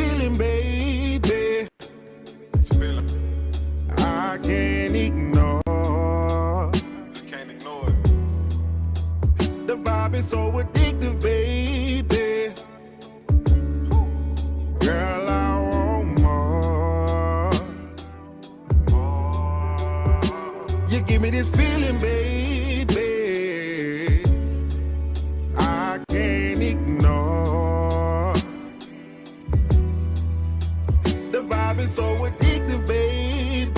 feeling, baby. This feeling I can't ignore. The vibe is so addictive, baby. Girl, I want more. You give me this feeling, baby. I can't ignore. The vibe is so addictive, baby.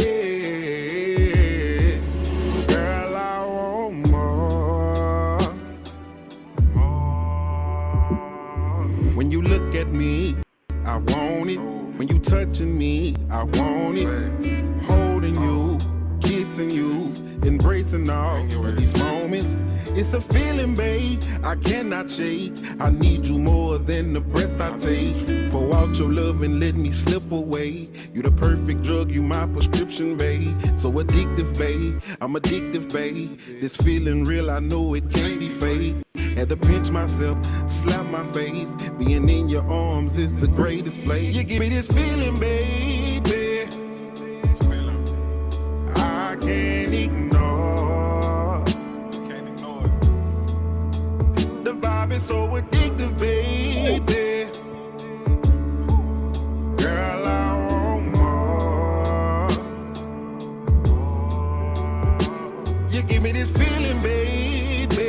Girl, I want more. When you look at me, I want it. When you touching me, I want it. Holding you, kissing you, embracing all of these moments. It's a feeling, babe, I cannot shake. I need you more than the breath I take. Pour out your love and let me slip away. You the perfect drug, you my prescription, babe. So addictive, babe, I'm addictive, babe. This feeling real, I know it can't be fake. Had to pinch myself, slap my face. Being in your arms is the greatest place. You give me this feeling, baby. I can't ignore. The vibe is so addictive, baby. Girl, I want more. You give me this feeling, baby.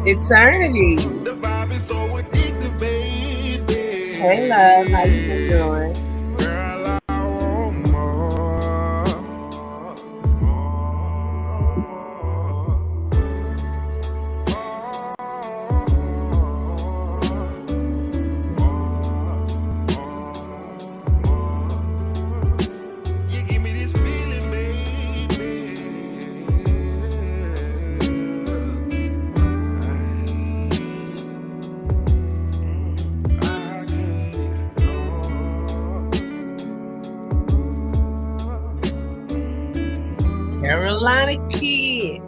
Eternity. The vibe is so addictive, baby. Hey love, how you been doing? Girl, I want more. You give me this feeling, baby. Carolina Kid.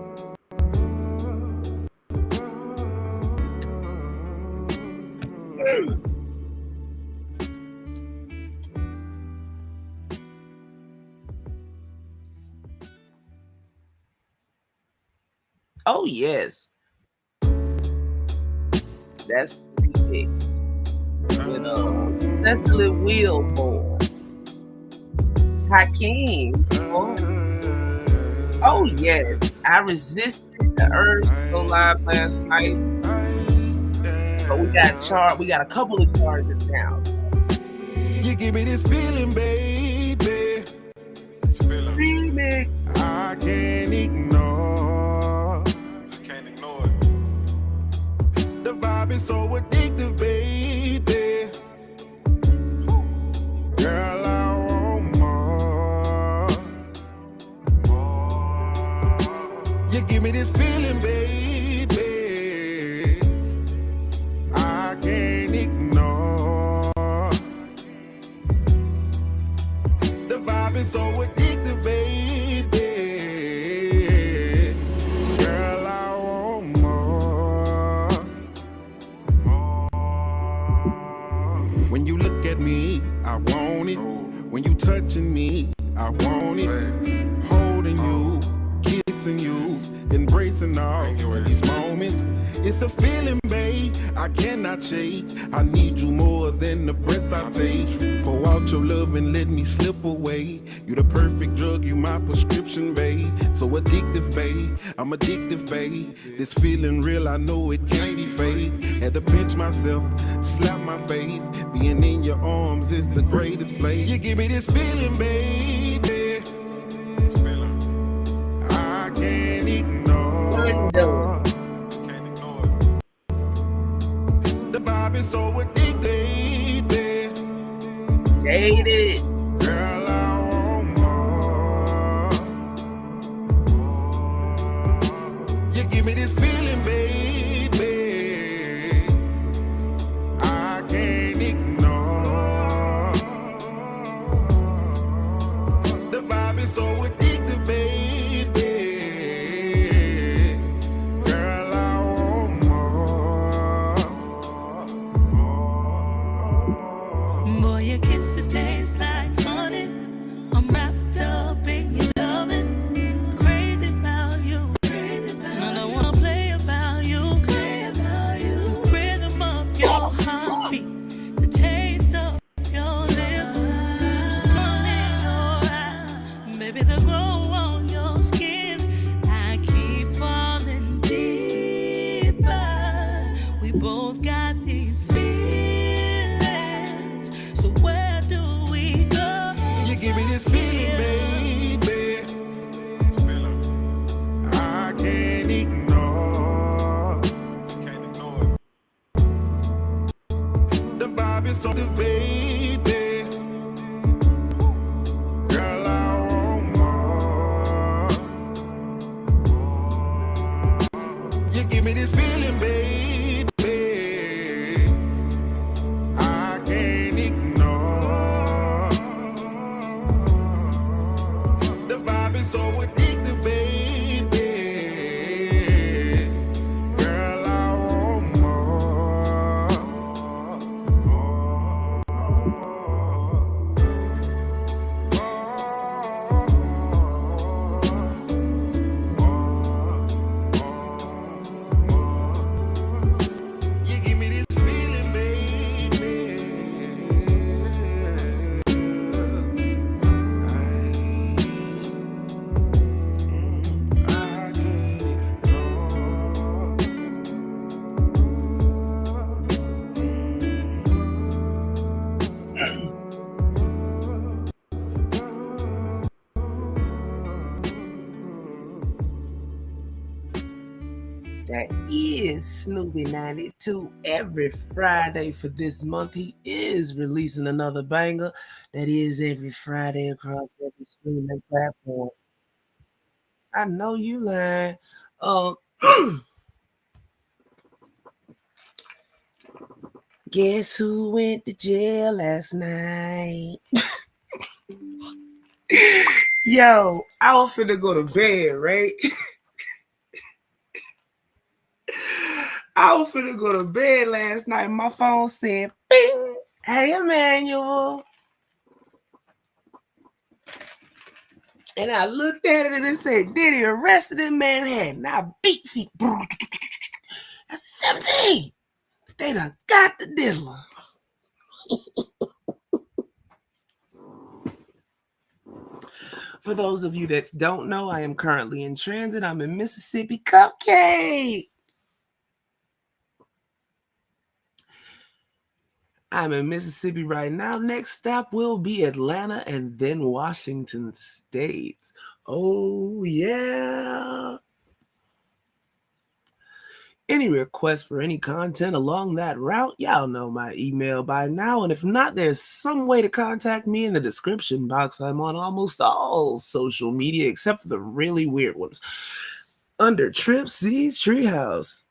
Oh yes, that's the remix with Cecily Wilborn, Hakeem. Oh yes, I resisted the urge to go live last night, but we got a couple of charges now. You give me this feeling, baby. Remix. I can't ignore. The vibe is so addictive, baby. Girl, I want more. You give me this feeling, baby. I can't ignore. The vibe is so addictive, baby. Girl, I want more. When you look at me, I want it. When you touching me, I want it. Holding you, kissing you, embracing all of these moments. It's a feeling, babe, I cannot shake. I need you more than the breath I take. Pour out your love and let me slip away. You the perfect drug, you my prescription, babe. So addictive, babe, I'm addictive, babe. This feeling real, I know it can't be fake. Had to pinch myself, slap my face. Being in your arms is the greatest place. You give me this feeling, baby. I can't ignore. The vibe is so addictive, baby. Jaded. Girl, I want more. You give me this feeling, baby. I can't ignore. The vibe is so addictive, baby. Girl, I both got these feelings. So where do we go? You give me this feeling, baby. I can't ignore. The vibe is so good, baby. Girl, I want more. You give me this feeling, baby. I can't ignore. The vibe is so addictive, baby. Girl, I want more. You give me this feeling, baby. I can't ignore. That is Snoopy 92. Every Friday for this month, he is releasing another banger. That is every Friday across every streaming platform. I know you lying. Um, guess who went to jail last night? Yo, I was finna go to bed, right? I was finna go to bed last night. My phone said, bing, hey, Emmanuel. And I looked at it and it said, Diddy arrested in Manhattan. I beat feet. That's 17. They done got the diddler. For those of you that don't know, I am currently in transit. I'm in Mississippi. Cupcake. I'm in Mississippi right now. Next stop will be Atlanta and then Washington State. Oh, yeah. Any requests for any content along that route, y'all know my email by now. And if not, there's some way to contact me in the description box. I'm on almost all social media except for the really weird ones. Under Trip C's Treehouse.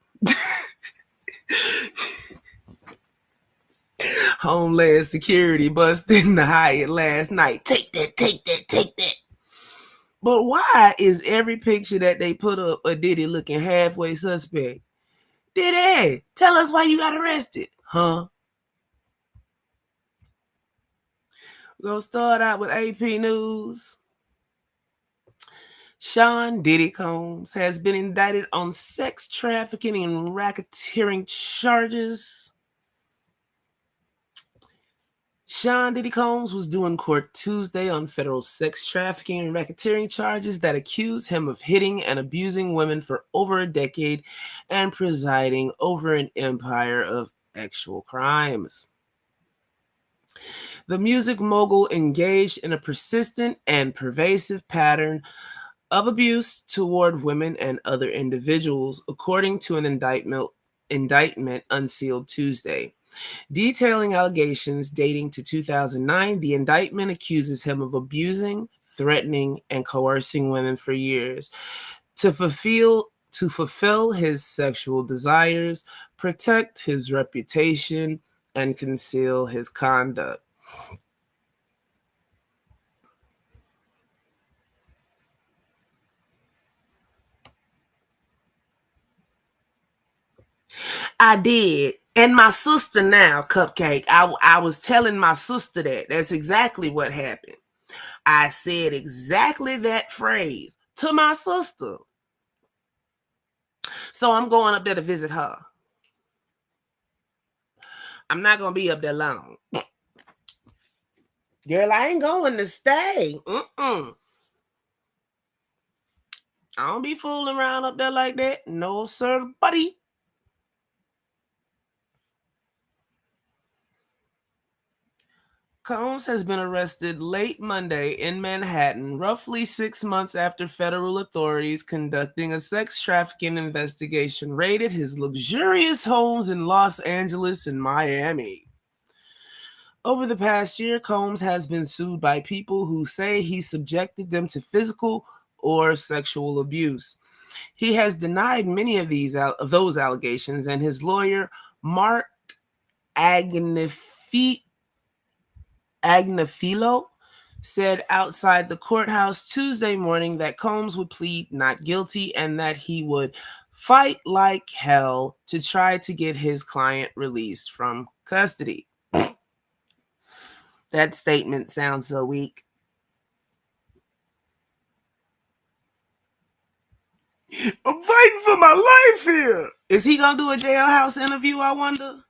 Homeland Security busted the Hyatt last night. Take that, take that, take that. But why is every picture that they put up a Diddy looking halfway suspect? Diddy, tell us why you got arrested. Huh? We're going to start out with AP News. Sean Diddy Combs has been indicted on sex trafficking and racketeering charges. Sean Diddy Combs was due in court Tuesday on federal sex trafficking and racketeering charges that accuse him of hitting and abusing women for over a decade and presiding over an empire of sexual crimes. The music mogul engaged in a persistent and pervasive pattern of abuse toward women and other individuals, according to an indictment unsealed Tuesday. Detailing allegations dating to 2009, the indictment accuses him of abusing, threatening, and coercing women for years to fulfill his sexual desires, protect his reputation, and conceal his conduct. I did. And my sister now, Cupcake, I was telling my sister that. That's exactly what happened. I said exactly that phrase to my sister. So I'm going up there to visit her. I'm not going to be up there long. Girl, I ain't going to stay. I don't be fooling around up there like that. No, sir, buddy. Combs has been arrested late Monday in Manhattan, roughly 6 months after federal authorities conducting a sex trafficking investigation raided his luxurious homes in Los Angeles and Miami. Over the past year, Combs has been sued by people who say he subjected them to physical or sexual abuse. He has denied many of those allegations, and his lawyer, Mark Agnifilo, said outside the courthouse Tuesday morning that Combs would plead not guilty and that he would fight like hell to try to get his client released from custody. That statement sounds so weak. I'm fighting for my life here. Is he gonna do a jailhouse interview, I wonder?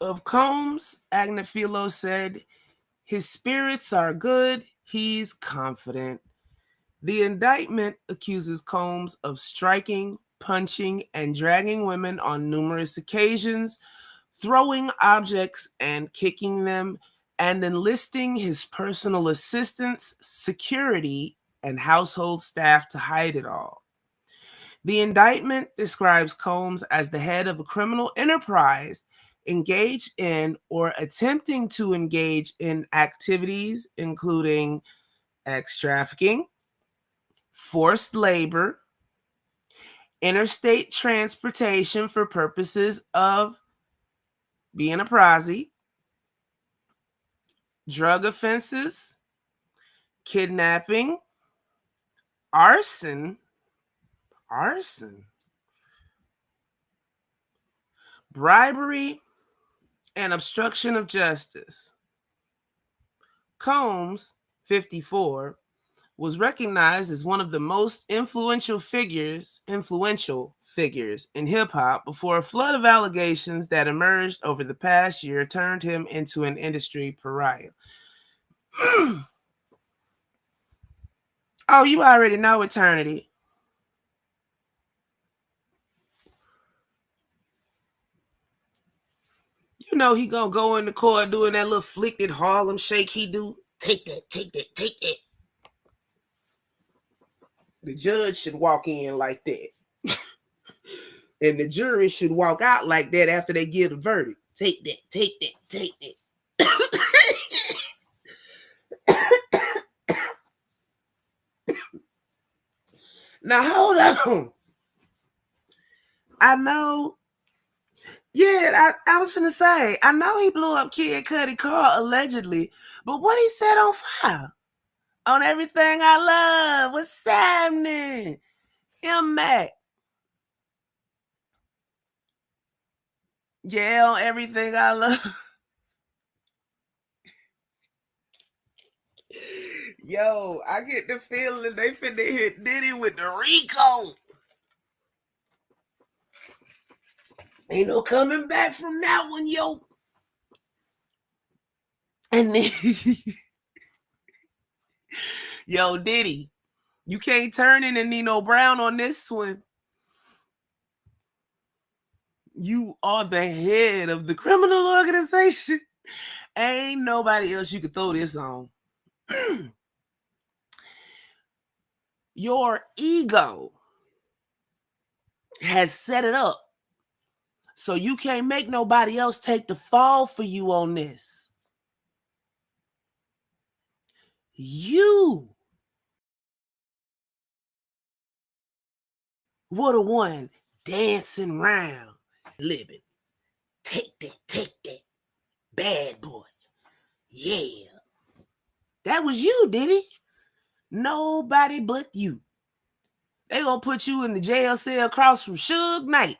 Of Combs, Agnifilo said, his spirits are good, he's confident. The indictment accuses Combs of striking, punching, and dragging women on numerous occasions, throwing objects and kicking them, and enlisting his personal assistants, security, and household staff to hide it all. The indictment describes Combs as the head of a criminal enterprise engaged in or attempting to engage in activities including sex trafficking, forced labor, interstate transportation for purposes of being a prosy, drug offenses, kidnapping, arson, bribery, and obstruction of justice. Combs, 54, was recognized as one of the most influential figures in hip-hop before a flood of allegations that emerged over the past year turned him into an industry pariah. Oh, you already know, Eternity. You know he gonna go in the court doing that little flicked Harlem shake he do. Take that, take that, take that. The judge should walk in like that. And the jury should walk out like that after they give the verdict. Take that, take that, take that. Now hold on. I know. Yeah, I was finna say, I know he blew up Kid Cudi car allegedly, but what he set on fire? On Everything I Love. What's happening? Mac. Yeah, on Everything I Love. Yo, I get the feeling they finna hit Diddy with the Rico. Ain't no coming back from that one, yo. And then, yo, Diddy, you can't turn in and Nino Brown on this one. You are the head of the criminal organization. Ain't nobody else you could throw this on. Your ego has set it up so you can't make nobody else take the fall for you on this. You were the one dancing around, living. Take that, bad boy. Yeah. That was you, Diddy. Nobody but you. They gonna put you in the jail cell across from Suge Knight.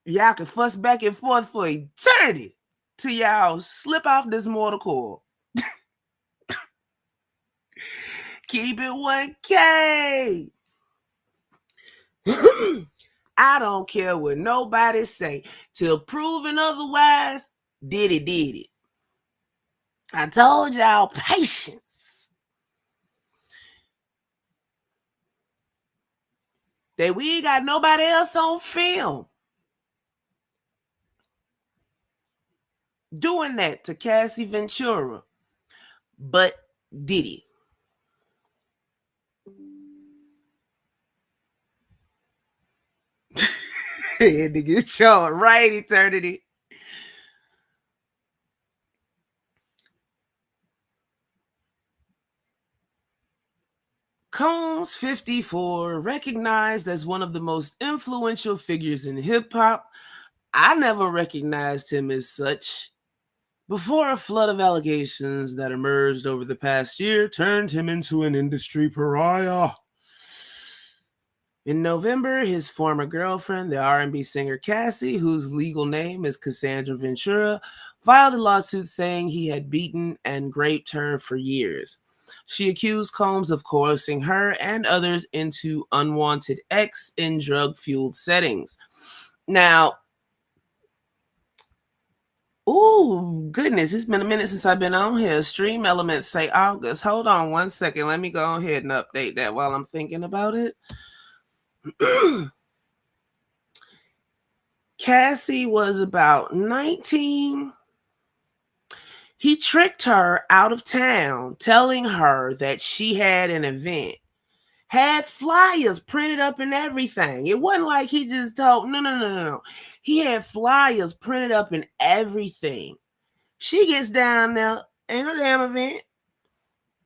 Y'all can fuss back and forth for eternity till y'all slip off this mortal coil. Keep it 1K. I don't care what nobody say. Till proven otherwise, Diddy did it. I told y'all patience. That we ain't got nobody else on film doing that to Cassie Ventura but Diddy. Had to get y'all right, Eternity. Combs, 54, recognized as one of the most influential figures in hip hop. I never recognized him as such. Before a flood of allegations that emerged over the past year turned him into an industry pariah. In November, his former girlfriend, the R&B singer Cassie, whose legal name is Cassandra Ventura, filed a lawsuit saying he had beaten and raped her for years. She accused Combs of coercing her and others into unwanted acts in drug-fueled settings. Now, ooh, goodness, it's been a minute since I've been on here. Stream Elements say August. Hold on one second. Let me go ahead and update that while I'm thinking about it. Cassie was about 19. He tricked her out of town, telling her that she had an event. Had flyers printed up and everything. It wasn't like he just told, no. He had flyers printed up and everything. She gets down there, ain't no damn event.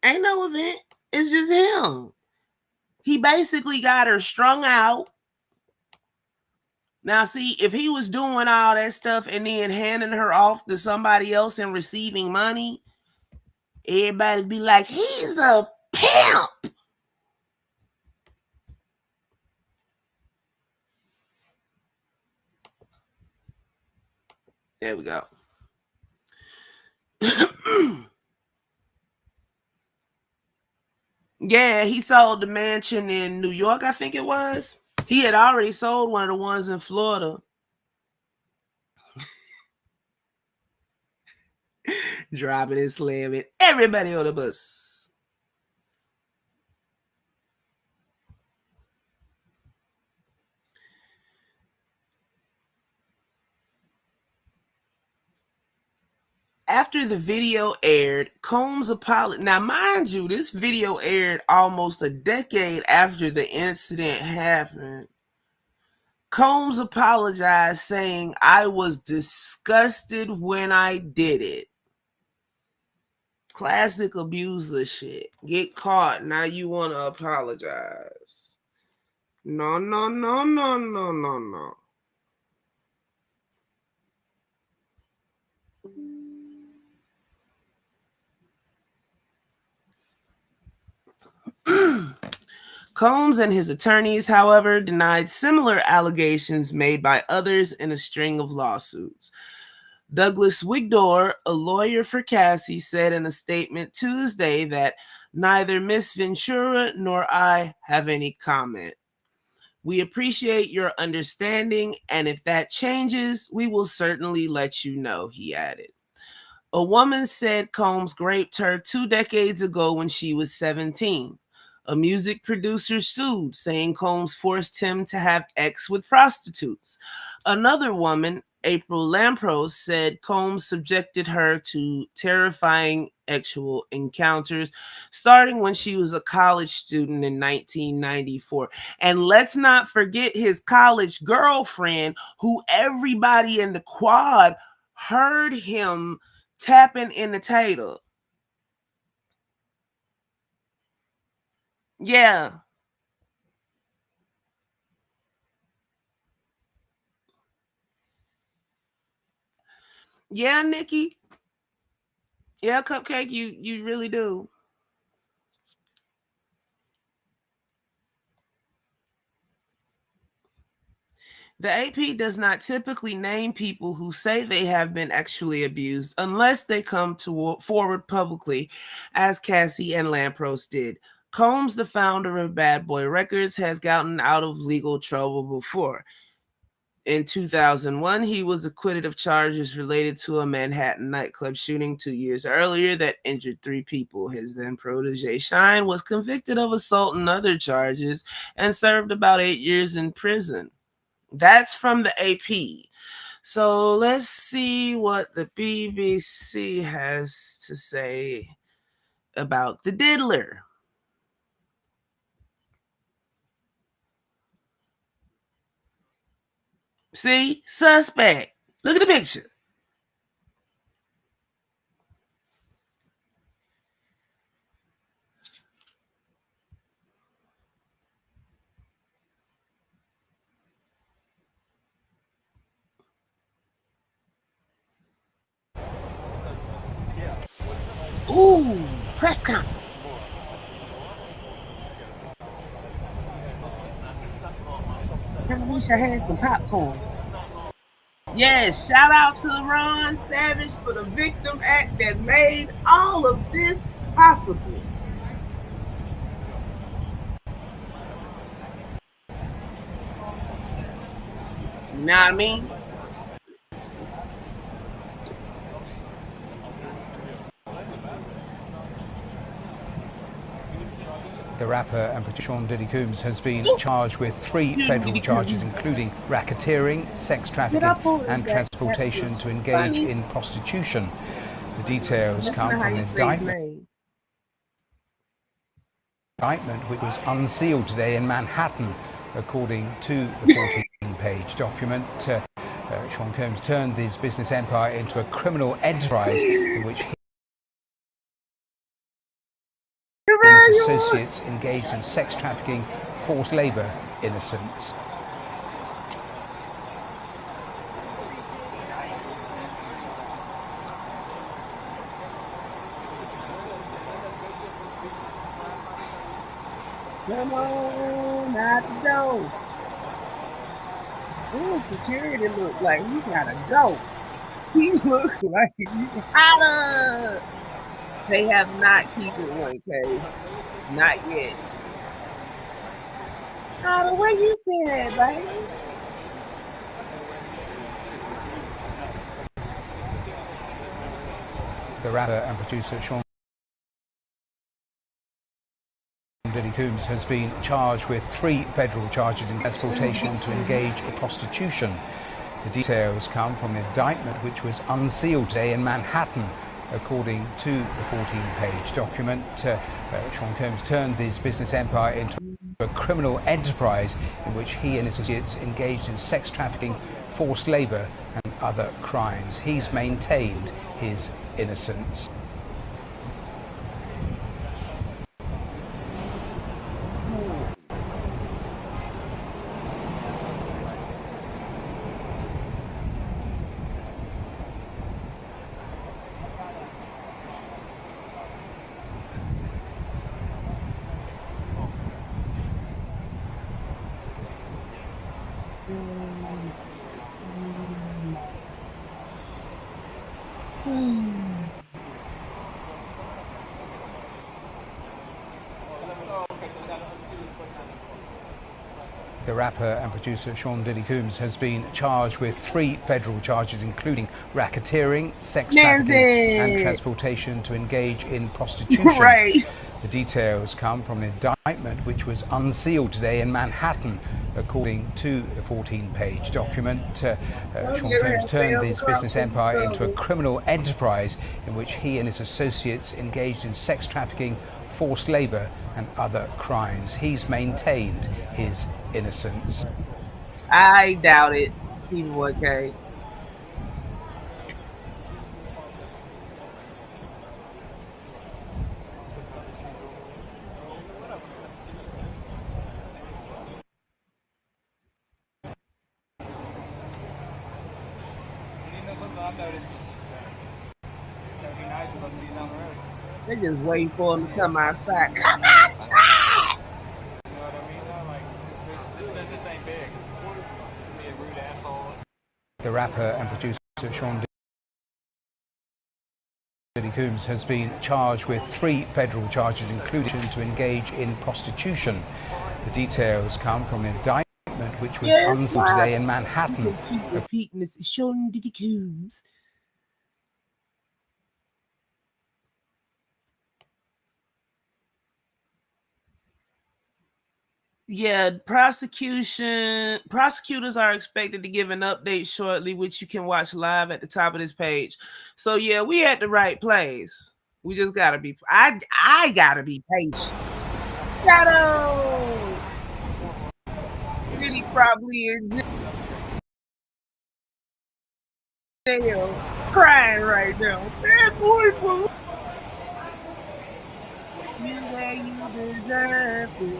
Ain't no event. It's just him. He basically got her strung out. Now, see, if he was doing all that stuff and then handing her off to somebody else and receiving money, everybody'd be like, he's a pimp. There we go. Yeah, he sold the mansion in New York, I think it was. He had already sold one of the ones in Florida. Dropping and slamming everybody on the bus. After the video aired, Combs apologized. Now, mind you, this video aired almost a decade after the incident happened. Combs apologized, saying, I was disgusted when I did it. Classic abuser shit. Get caught. Now you want to apologize. No. Combs and his attorneys, however, denied similar allegations made by others in a string of lawsuits. Douglas Wigdor, a lawyer for Cassie, said in a statement Tuesday that neither Miss Ventura nor I have any comment. We appreciate your understanding, and if that changes, we will certainly let you know, he added. A woman said Combs raped her 2 decades ago when she was 17. A music producer sued, saying Combs forced him to have sex with prostitutes. Another woman, April Lampros, said Combs subjected her to terrifying sexual encounters starting when she was a college student in 1994. And let's not forget his college girlfriend, who everybody in the quad heard him tapping in the tater. Yeah. Yeah, Nikki. Yeah, Cupcake, you really do. The AP does not typically name people who say they have been sexually abused unless they come forward publicly, as Cassie and Lampros did. Combs, the founder of Bad Boy Records, has gotten out of legal trouble before. In 2001, he was acquitted of charges related to a Manhattan nightclub shooting 2 years earlier that injured 3 people. His then protege Shine was convicted of assault and other charges and served about 8 years in prison. That's from the AP. So let's see what the BBC has to say about the diddler. See? Suspect. Look at the picture. Ooh, press conference. I wish I had some popcorn. Yes, shout out to Ron Savage for the Victim Act that made all of this possible. You know what I mean? The rapper and producer Sean Diddy Coombs has been charged with 3 federal charges, including racketeering, sex trafficking, and transportation to engage in prostitution. The details come from an indictment which was unsealed today in Manhattan, according to the 14-page document. Sean Combs turned his business empire into a criminal enterprise in which he and his associates engaged in sex trafficking, forced labour, innocence. Come on out the door. Ooh, security look like he gotta go. He look like he gotta. They have not kept it 1K. Not yet. Otta, where you been at, baby? The rapper and producer Sean Diddy Coombs has been charged with 3 federal charges in transportation to engage in prostitution. The details come from an indictment which was unsealed today in Manhattan, according to the 14-page document. Sean Combs turned his business empire into a criminal enterprise in which he and his associates engaged in sex trafficking, forced labour and other crimes. He's maintained his innocence. The rapper and producer Sean Diddy Coombs has been charged with 3 federal charges, including racketeering, sex trafficking, and transportation to engage in prostitution. Right. The details come from an indictment which was unsealed today in Manhattan, according to the 14-page document. Sean Combs turned his business empire into a criminal enterprise in which he and his associates engaged in sex trafficking, forced labour and other crimes. He's maintained his innocence. I doubt it. Keep it 1K. They just waiting for him to come outside. Come outside! You know what I mean? Though? Like, this business ain't big. Be a rude asshole. The rapper and producer Sean Diddy Coombs has been charged with 3 federal charges, including to engage in prostitution. The details come from an indictment indictment which was Yes, unsealed why? today in Manhattan. Because keep repeating this. Sean Diddy Combs. Yeah, prosecutors are expected to give an update shortly, which you can watch live at the top of this page. So yeah, we at the right place. We just gotta be. I gotta be patient. Shadow. Diddy probably in jail, crying right now. Bad boy, boo. You where you deserve to be.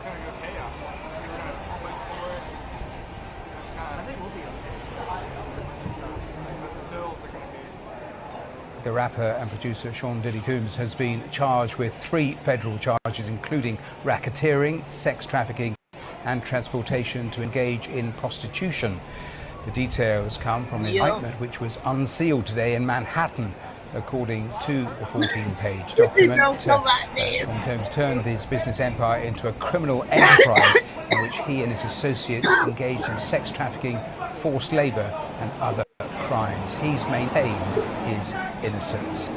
Kind of go chaos. We were gonna push forward. I think we'll be okay. But the stills are gonna be. The rapper and producer Sean Diddy Combs has been charged with 3 federal charges, including racketeering, sex trafficking, and transportation to engage in prostitution. The details come from an indictment which was unsealed today in Manhattan, according to the 14-page document. Sean Combs turned his business empire into a criminal enterprise in which he and his associates engaged in sex trafficking, forced labour, and other crimes. He's maintained his innocence.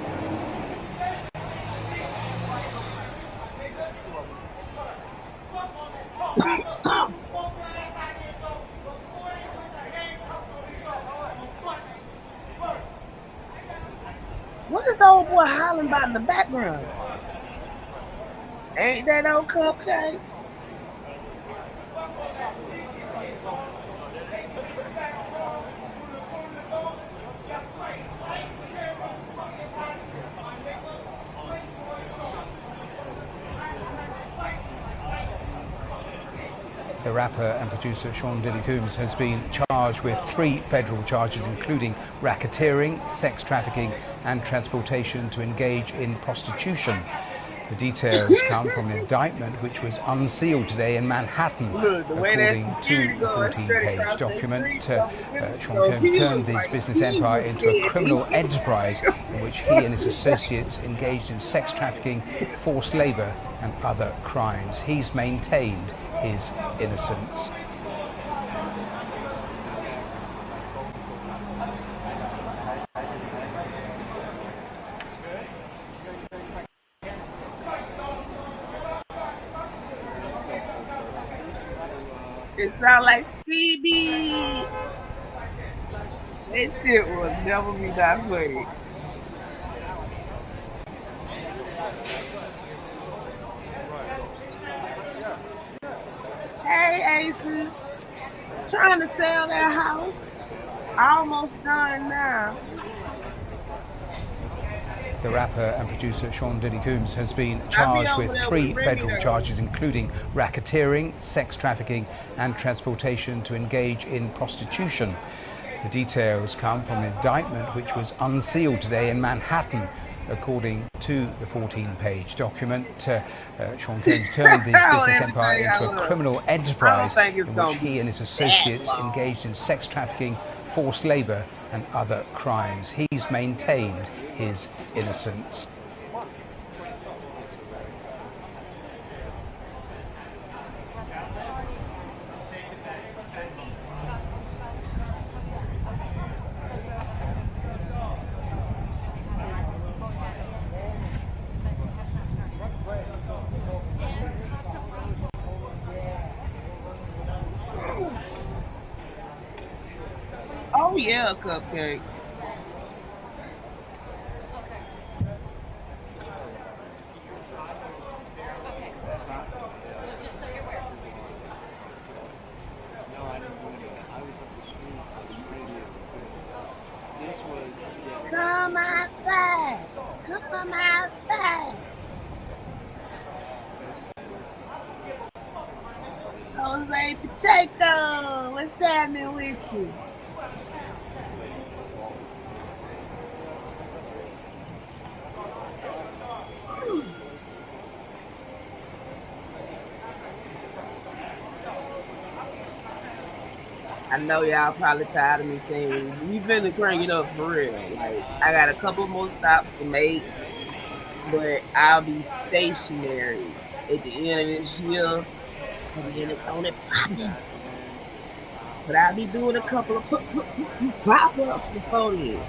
What is the old boy hollering about in the background? Ain't that old cupcake? The rapper and producer Sean Diddy Combs has been charged with 3 federal charges, including racketeering, sex trafficking, and transportation to engage in prostitution. The details come from an indictment which was unsealed today in Manhattan. Look, the way that According to security the goes straight 14-page across that document, street, Sean Combs turned his business empire into a criminal enterprise in which he and his associates engaged in sex trafficking, forced labour, and other crimes. He's maintained his innocence. It sound like Stevie. That shit will never be that funny. Hey, Aces. Trying to sell that house. Almost done now. The rapper and producer Sean Diddy Combs has been charged with 3 federal charges, including racketeering, sex trafficking, and transportation to engage in prostitution. The details come from an indictment which was unsealed today in Manhattan, according to the 14-page document. Sean Combs turned his business empire into a criminal enterprise in which he and his associates engaged in sex trafficking, forced labour, and other crimes. He's maintained his innocence. Oh yeah, Cupcake. Come outside. Come outside. Jose Pacheco, what's happening with you? I know y'all probably tired of me saying we finna crank it up for real. Like I got a couple more stops to make. but I'll be stationary at the end of this year, and then it's on it popping. But I'll be doing a couple of pop ups before then.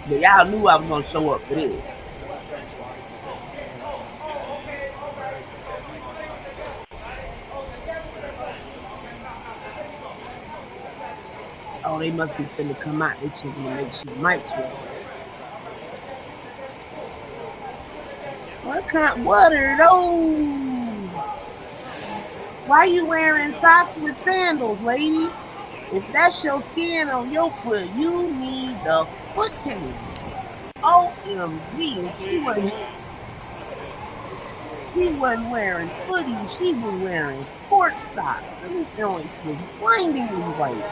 But y'all knew I was gonna show up for this. Oh, they must be finna come out. They checking to make sure the mics work. What are those? Why you wearing socks with sandals, lady? If that's your skin on your foot, you need the foot tan. OMG. She wasn't wearing footies, she was wearing sports socks. Them joints was blindingly white.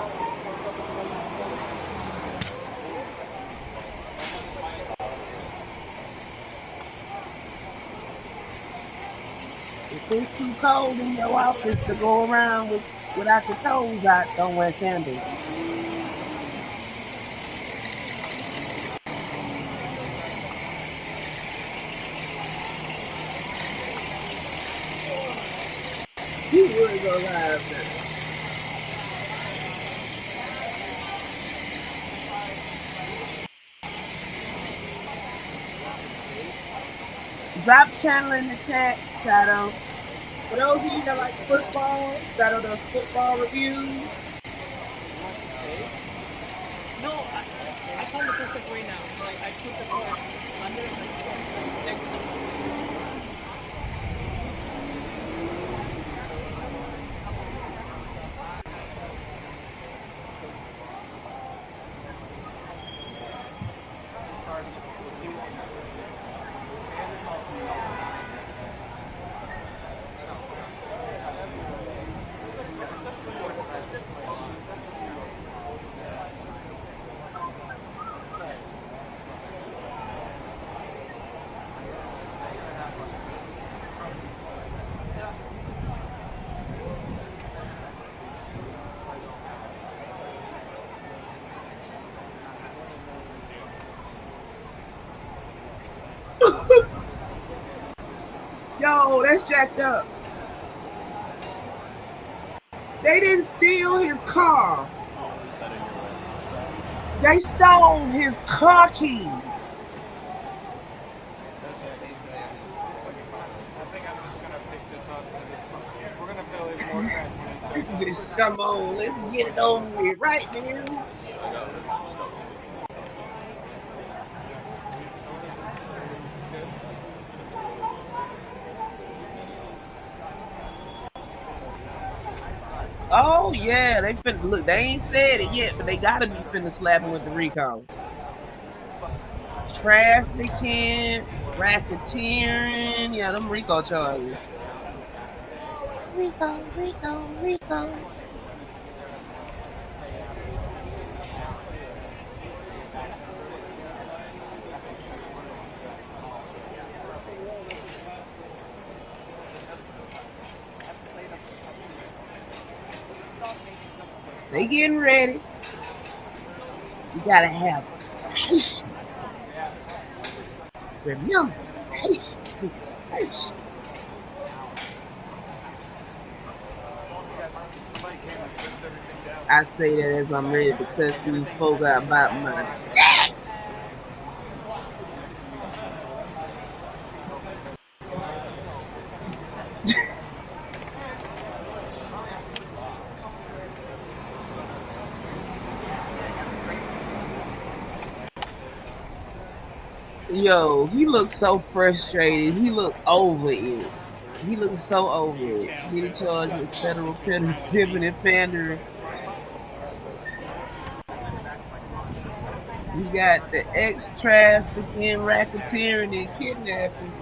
If it's too cold in your office to go around without your toes out, don't wear sandals. You would go live now. Drop channel in the chat, Shadow. For those of you that like football, Shadow does football reviews. No, I found the perfect way now. Like I put the cord under so it's Yo, that's jacked up. They didn't steal his car. They stole his car keys. I think I'm just gonna pick this up because we're gonna feel even more time. Just come on, let's get it over with, right, man? Oh yeah, they finna look. They ain't said it yet, but they gotta be finna slap him with the recall. Trafficking, racketeering, yeah, them recall charges. Recall. They getting ready. You gotta have patience. Remember, patience is first. I say that as I'm ready to cuss these folk out about my jack. Yo, he looked so frustrated. He looked over it. He looked so over it. Getting charged with federal pimping and pandering. He got the ex-trafficking, racketeering, and kidnapping.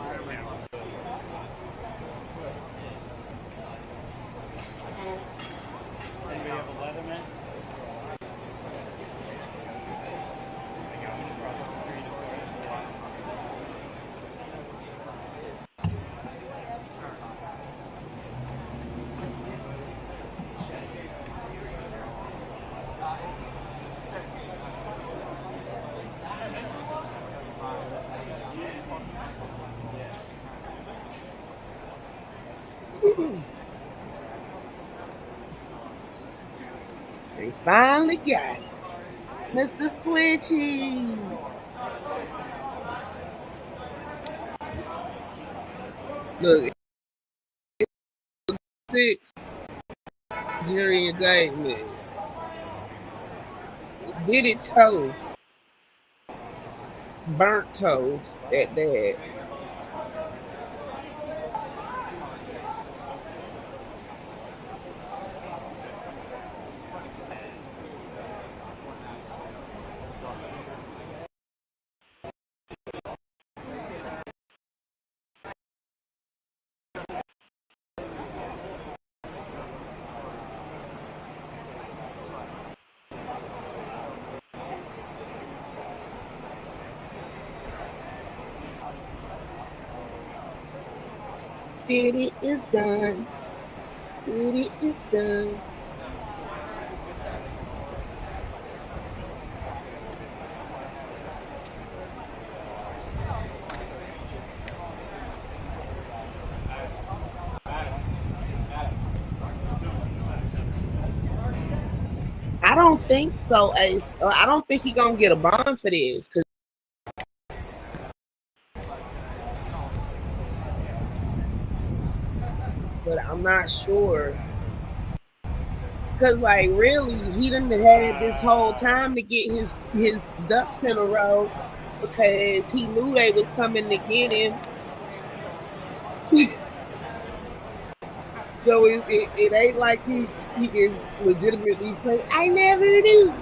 They finally got it. Mr. Switchy. Look, 6 jury indictment. Diddy toast. Burnt toast at that. Diddy is done. Diddy is done. I don't think so, Ace. I don't think he gonna get a bond for this, but I'm not sure. Cause like really, he didn't had this whole time to get his ducks in a row because he knew they was coming to get him. So it ain't like he is legitimately say, I never knew.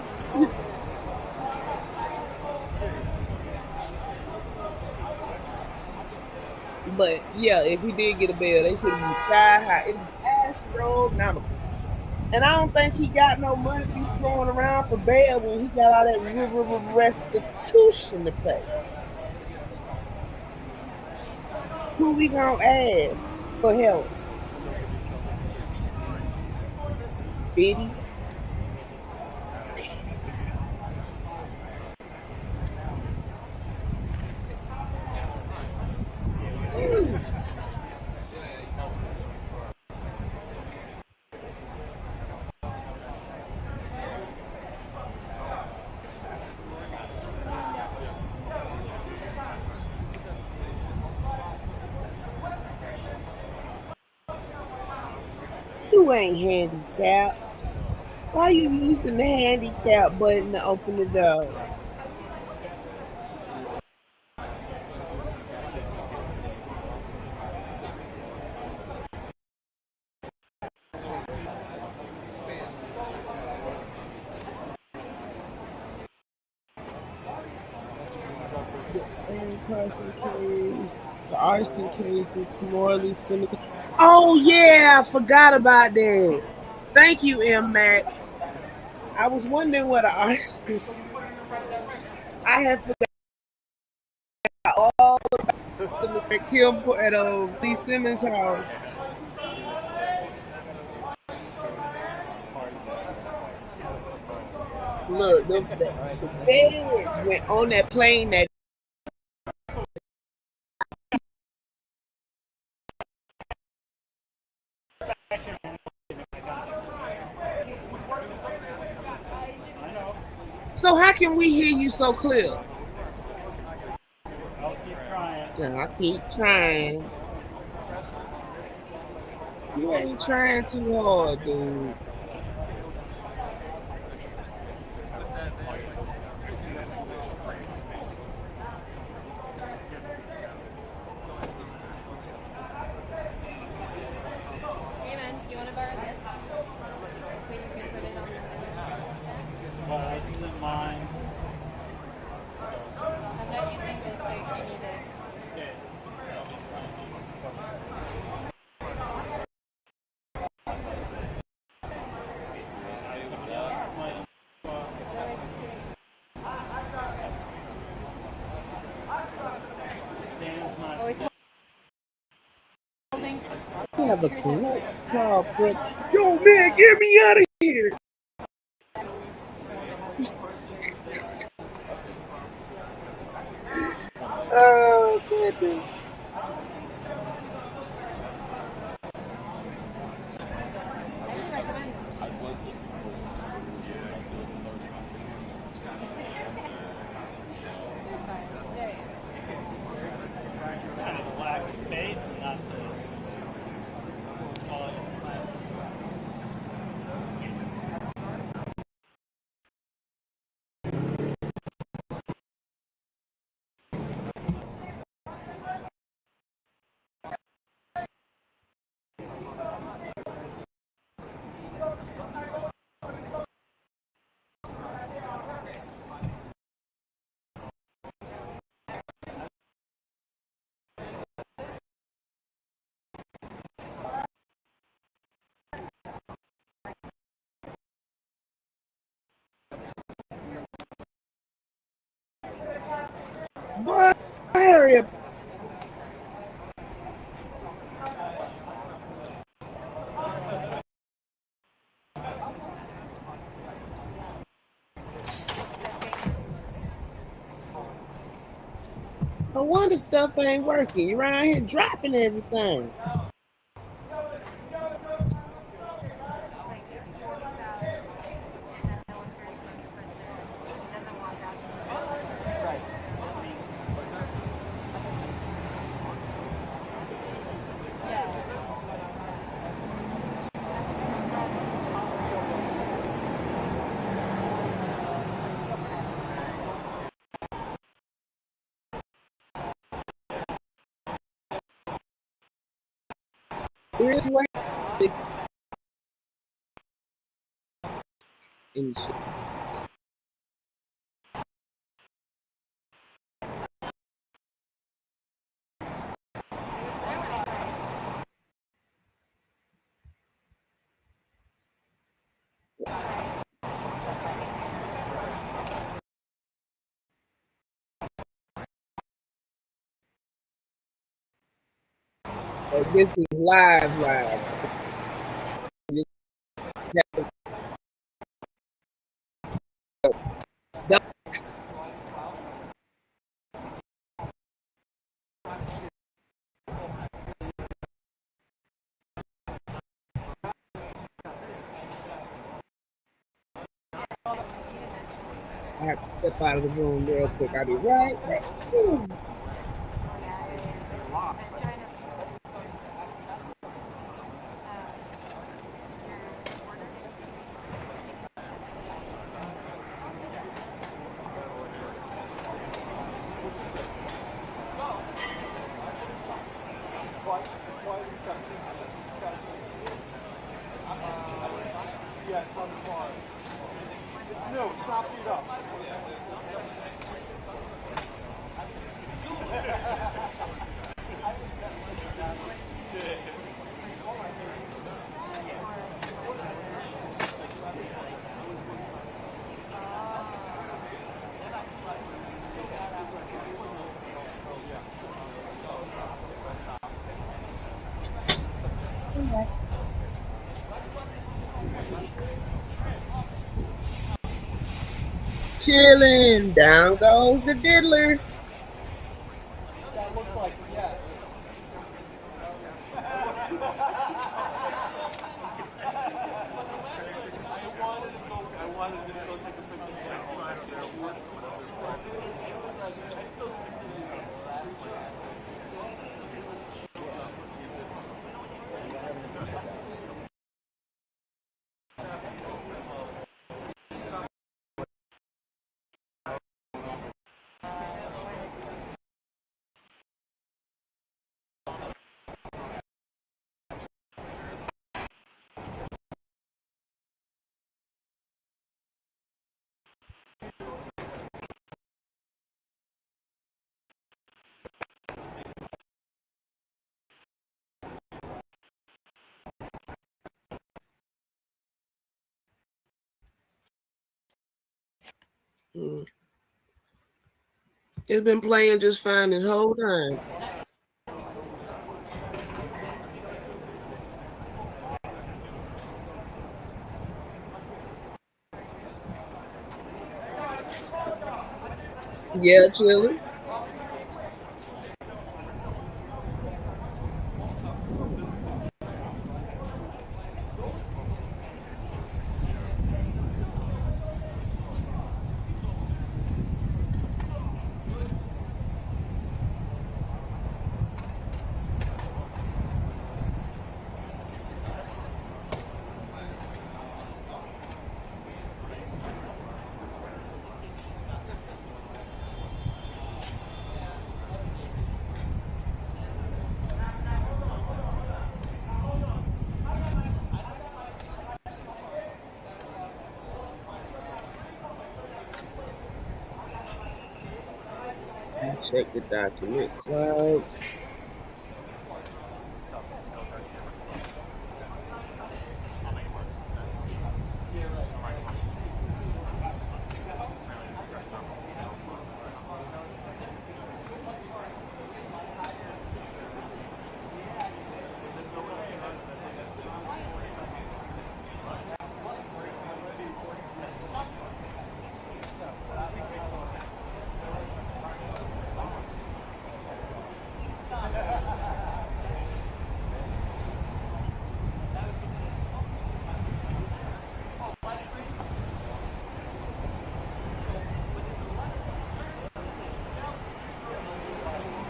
But yeah, if he did get a bail, they should be sky high. It's astronomical. And I don't think he got no money to be throwing around for bail when he got all that restitution to pay. Who we gonna ask for help? Biddy? You ain't handicapped. Why you using the handicap button to open the door? The in-person case, the arson case is morally sinister. Oh yeah, I forgot about that. Thank you, M. Mac. I was wondering what an arson. I had forgot all about the kill at Lee Simmons' house. Look, the feds went on that plane that. So how can we hear you so clear? I'll keep trying. Yeah, I keep trying. You ain't trying too hard, dude. Hey man, do you want to borrow this? So you can put it on the Well, I isn't mine. I'm not using this, so if you need it. Okay. Stands not. Oh, it's holding. You have a collect call, but yo, man, get me out of here. Oh goodness. Boy, hurry up. No wonder stuff ain't working. You're around here dropping everything. Here's way and shit. But this is live. So you just have to- I have to step out of the room real quick. I'll be right back. No, stop it up. Chilling. Down goes the diddler. That looks like yes. I wanted to go take a picture. It's been playing just fine this whole time. Yeah, chilling. Check the document cloud.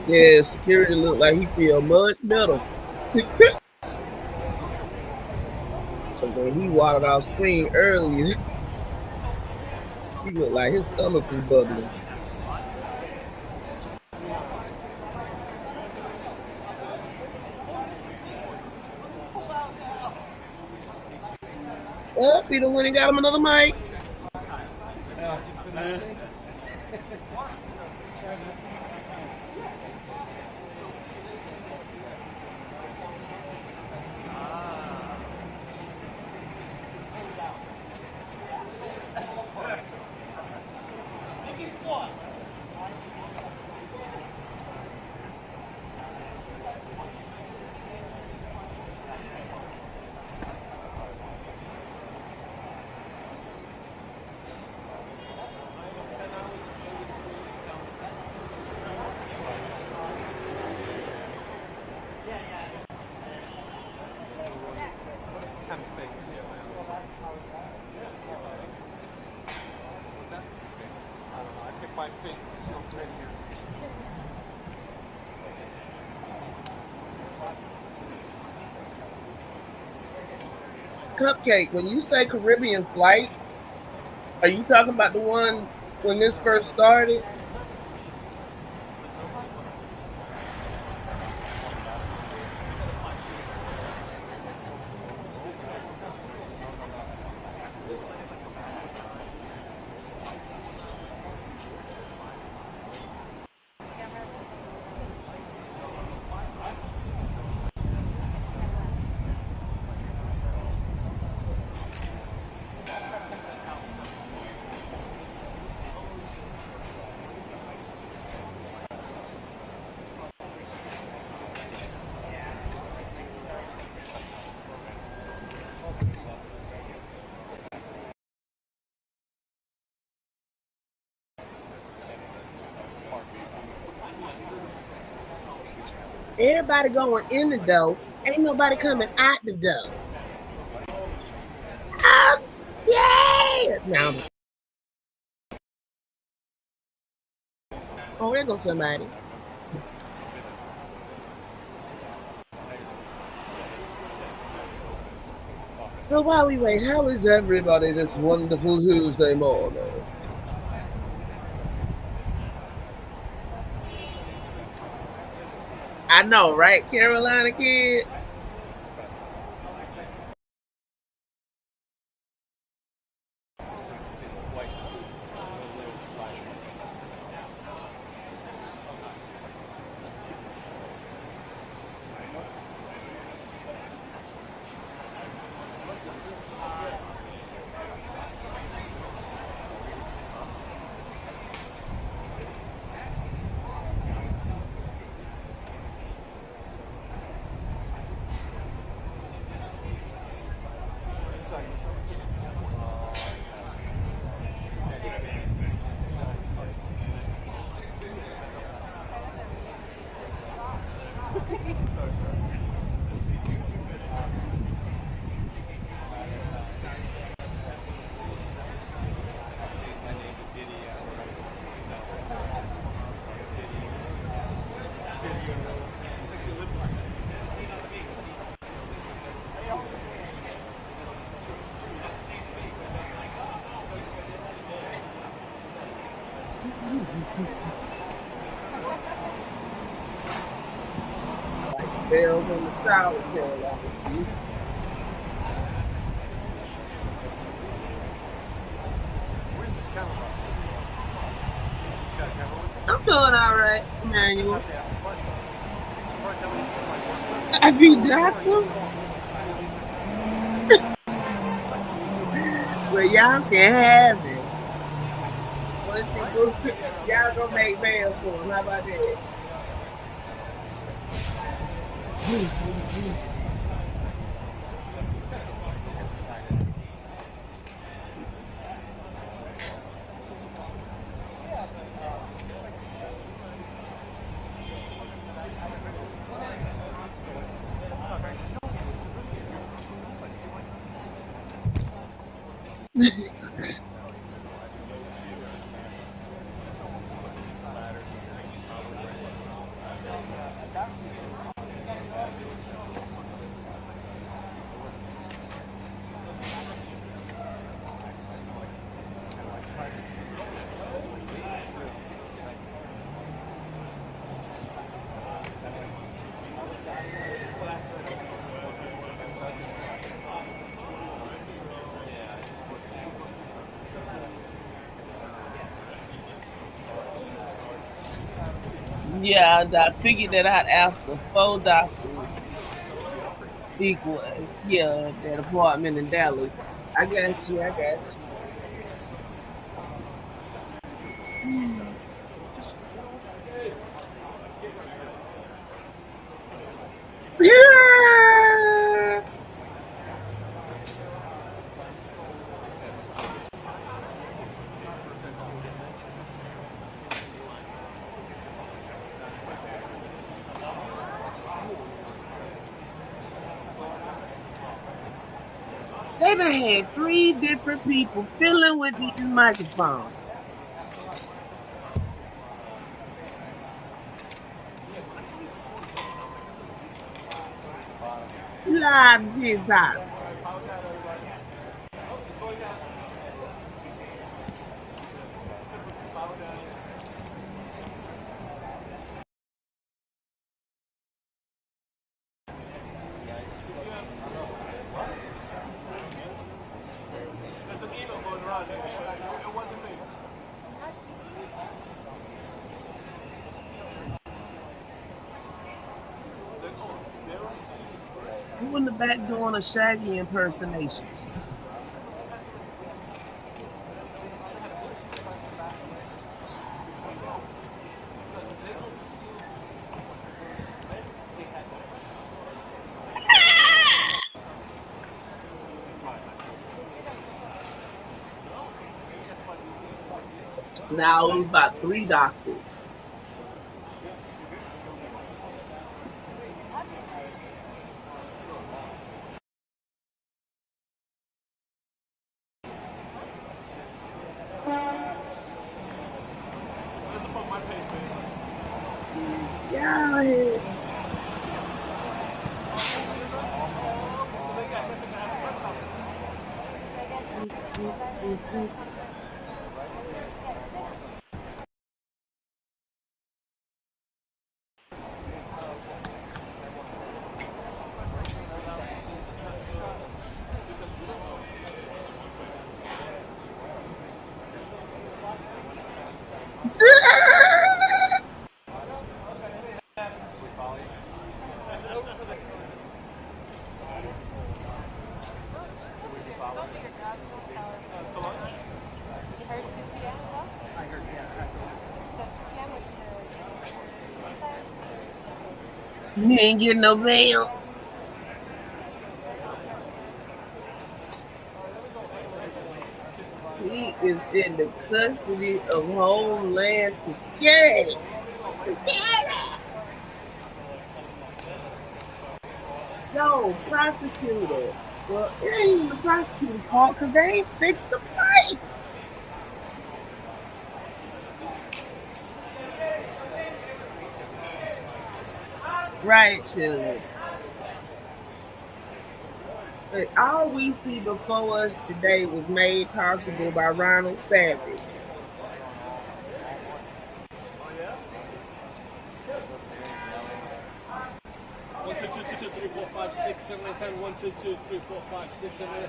Yeah, security looked like he feel much better. So when he waddled off screen earlier, he looked like his stomach was bubbling. Well, Peter went and got him another mic. Kind of fake video. What's that? I don't know. I picked my fake silk right here. Cupcake, when you say Caribbean flight, are you talking about the one when this first started? Everybody going in the door. Ain't nobody coming out the door. I'm scared. Now, oh, there goes somebody. So while we wait, how is everybody this wonderful Tuesday morning? I know, right, Carolina kid? Bells on the tower, Carolina. I'm doing all right, Emmanuel. Have you doctors? Well, y'all can have it. Once he go, y'all gonna make bail for him. How about that? Yeah, I figured that out after 4 doctors equal, yeah, that apartment in Dallas. I got you. I got you. They done had 3 different people filling with these microphones. Lord Jesus. There's an email going around. It wasn't me. Who in the back doing a Shaggy impersonation? Now it was about 3 doctors. Yeah. You ain't getting no bail. He is in the custody of Homeland Security. No, prosecutor. Well, it ain't even the prosecutor's fault because they ain't fixed the fights. Right, children. But all we see before us today was made possible by Ronald Savage. 1, 2, 2, 2, 2, 3, 4, 5, 6, 7, 8, 10. 1, 2, 2, 3, 4, 5, 6, 7, 8.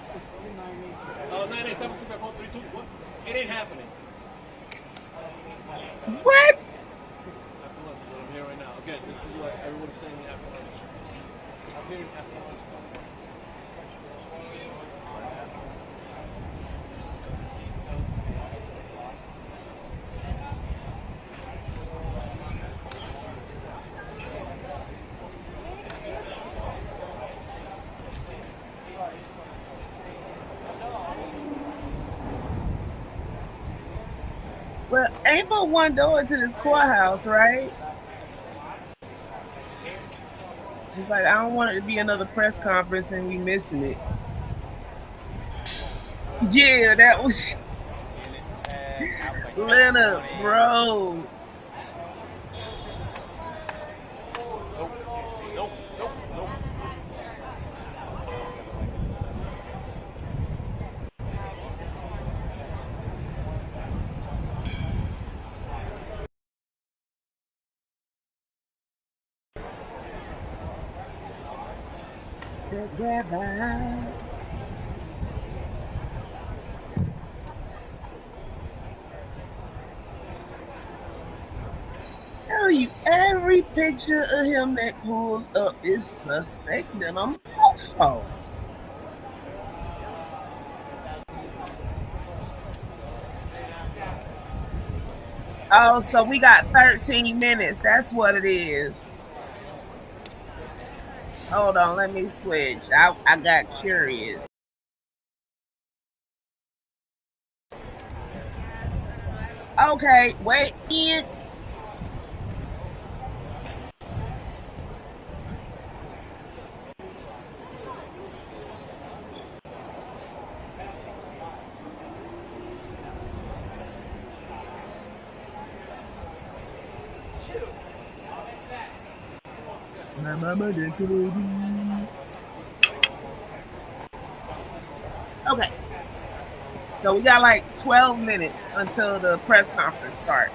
9, 8, 7, 6, 5, 4, 3, 2. What? It ain't happening. What? After lunch is what I'm hearing right now. Again, this is what everyone's saying after lunch. I'm hearing after lunch. Well, ain't but one door to this courthouse, right? It's like I don't want it to be another press conference and we missing it. Yeah, that was Leonard, bro. Nope, nope, nope. Together. Tell telling you, every picture of him that pulls up is suspect than a mofo. Oh, so we got 13 minutes. That's what it is. Hold on, let me switch. I got curious. Okay, wait in. My mama done told me. Okay, so we got like 12 minutes until the press conference starts.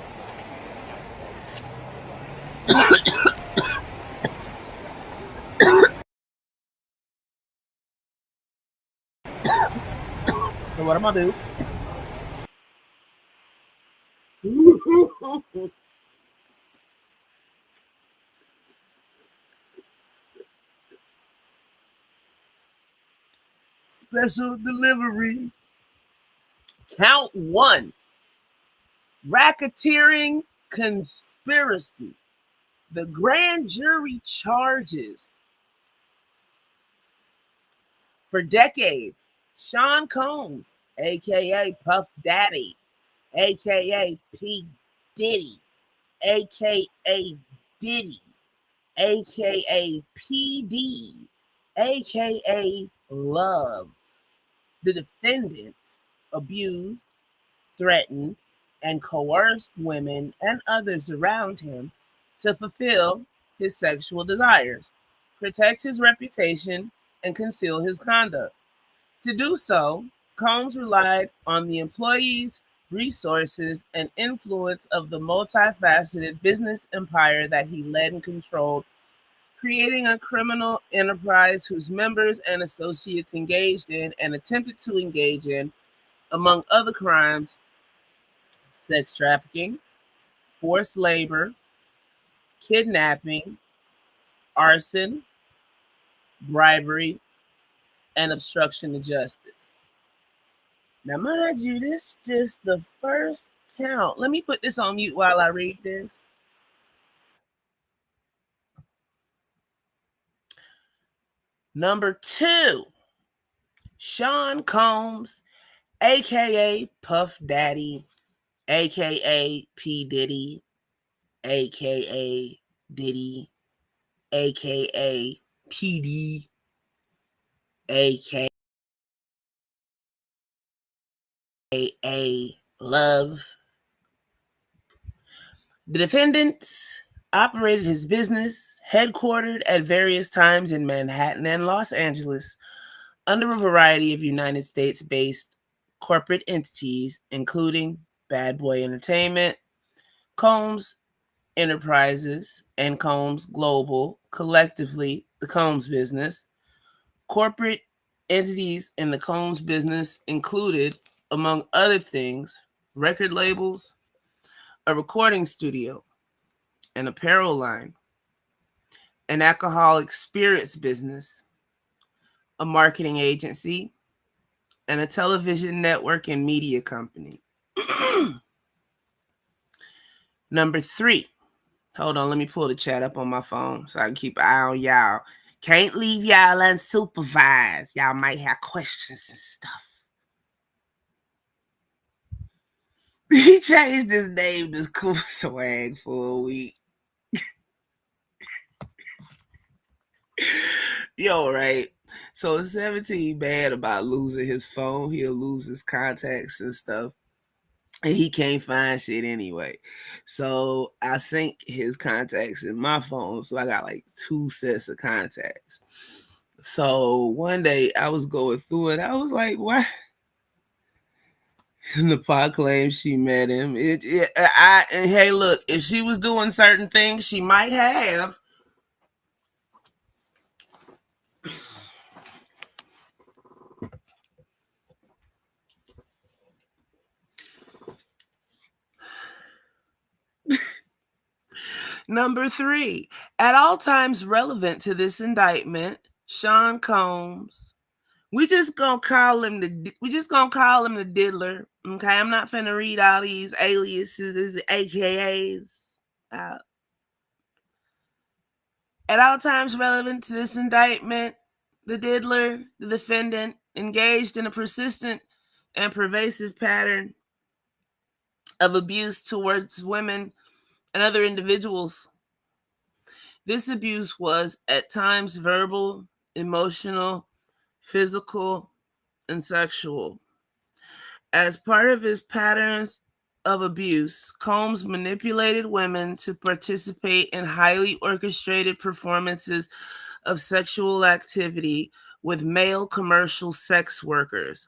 So what I'm gonna do? Special delivery. Count one. Racketeering conspiracy. The grand jury charges. For decades, Sean Combs, aka Puff Daddy, aka P. Diddy, aka Diddy, aka PD, aka Love, the defendant, abused, threatened, and coerced women and others around him to fulfill his sexual desires, protect his reputation, and conceal his conduct. To do so, Combs relied on the employees, resources, and influence of the multifaceted business empire that he led and controlled, creating a criminal enterprise whose members and associates engaged in and attempted to engage in, among other crimes, sex trafficking, forced labor, kidnapping, arson, bribery, and obstruction of justice. Now, mind you, this is just the first count. Let me put this on mute while I read this. Number two, Sean Combs, aka Puff Daddy, aka P. Diddy, aka Diddy, aka PD, aka Love. The defendant operated his business headquartered at various times in Manhattan and Los Angeles under a variety of United States based corporate entities, including Bad Boy Entertainment, Combs Enterprises, and Combs Global, collectively the Combs business. Corporate entities in the Combs business included, among other things, record labels, a recording studio, an apparel line, an alcoholic spirits business, a marketing agency, and a television network and media company. Number three. Hold on, let me pull the chat up on my phone so I can keep an eye on y'all. Can't leave y'all unsupervised. Y'all might have questions and stuff. He changed his name to Cool Swag for a week. Yo, right. So 17 bad about losing his phone. He'll lose his contacts and stuff. And he can't find shit anyway. So I sync his contacts in my phone. So I got like two sets of contacts. So one day I was going through it. I was like, what? And the pod claims she met him. And hey, look, if she was doing certain things, she might have. Number 3, at all times relevant to this indictment, Sean Combs. We just gonna call him the diddler. Okay, I'm not finna read all these aliases, AKAs. At all times relevant to this indictment, the diddler, the defendant, engaged in a persistent and pervasive pattern of abuse towards women and other individuals. This abuse was at times verbal, emotional, physical, and sexual. As part of his patterns of abuse, Combs manipulated women to participate in highly orchestrated performances of sexual activity with male commercial sex workers.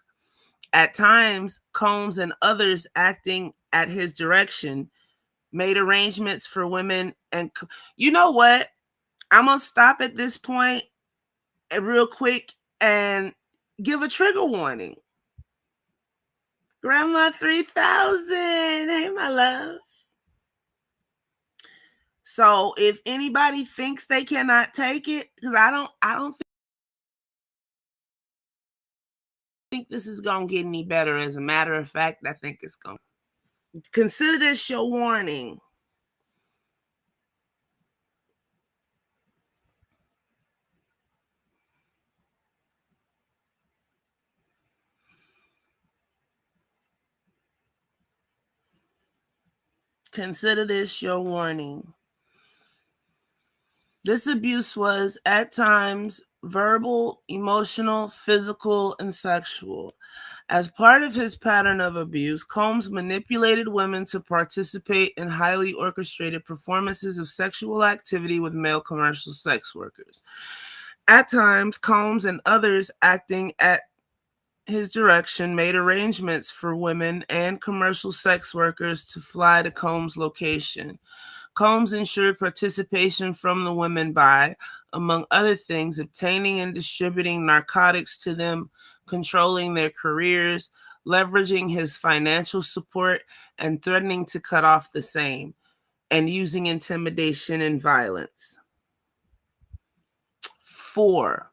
At times, Combs and others acting at his direction made arrangements for women. And you know what? I'm going to stop at this point real quick and give a trigger warning. Grandma 3000. Hey, my love. So if anybody thinks they cannot take it, because I don't think this is gonna get any better. As a matter of fact, I think it's gonna consider this your warning. Consider this your warning. This abuse was at times verbal, emotional, physical, and sexual. As part of his pattern of abuse, Combs manipulated women to participate in highly orchestrated performances of sexual activity with male commercial sex workers. At times, Combs and others acting at his direction made arrangements for women and commercial sex workers to fly to Combs' location. Combs ensured participation from the women by, among other things, obtaining and distributing narcotics to them, controlling their careers, leveraging his financial support, and threatening to cut off the same, and using intimidation and violence. 4.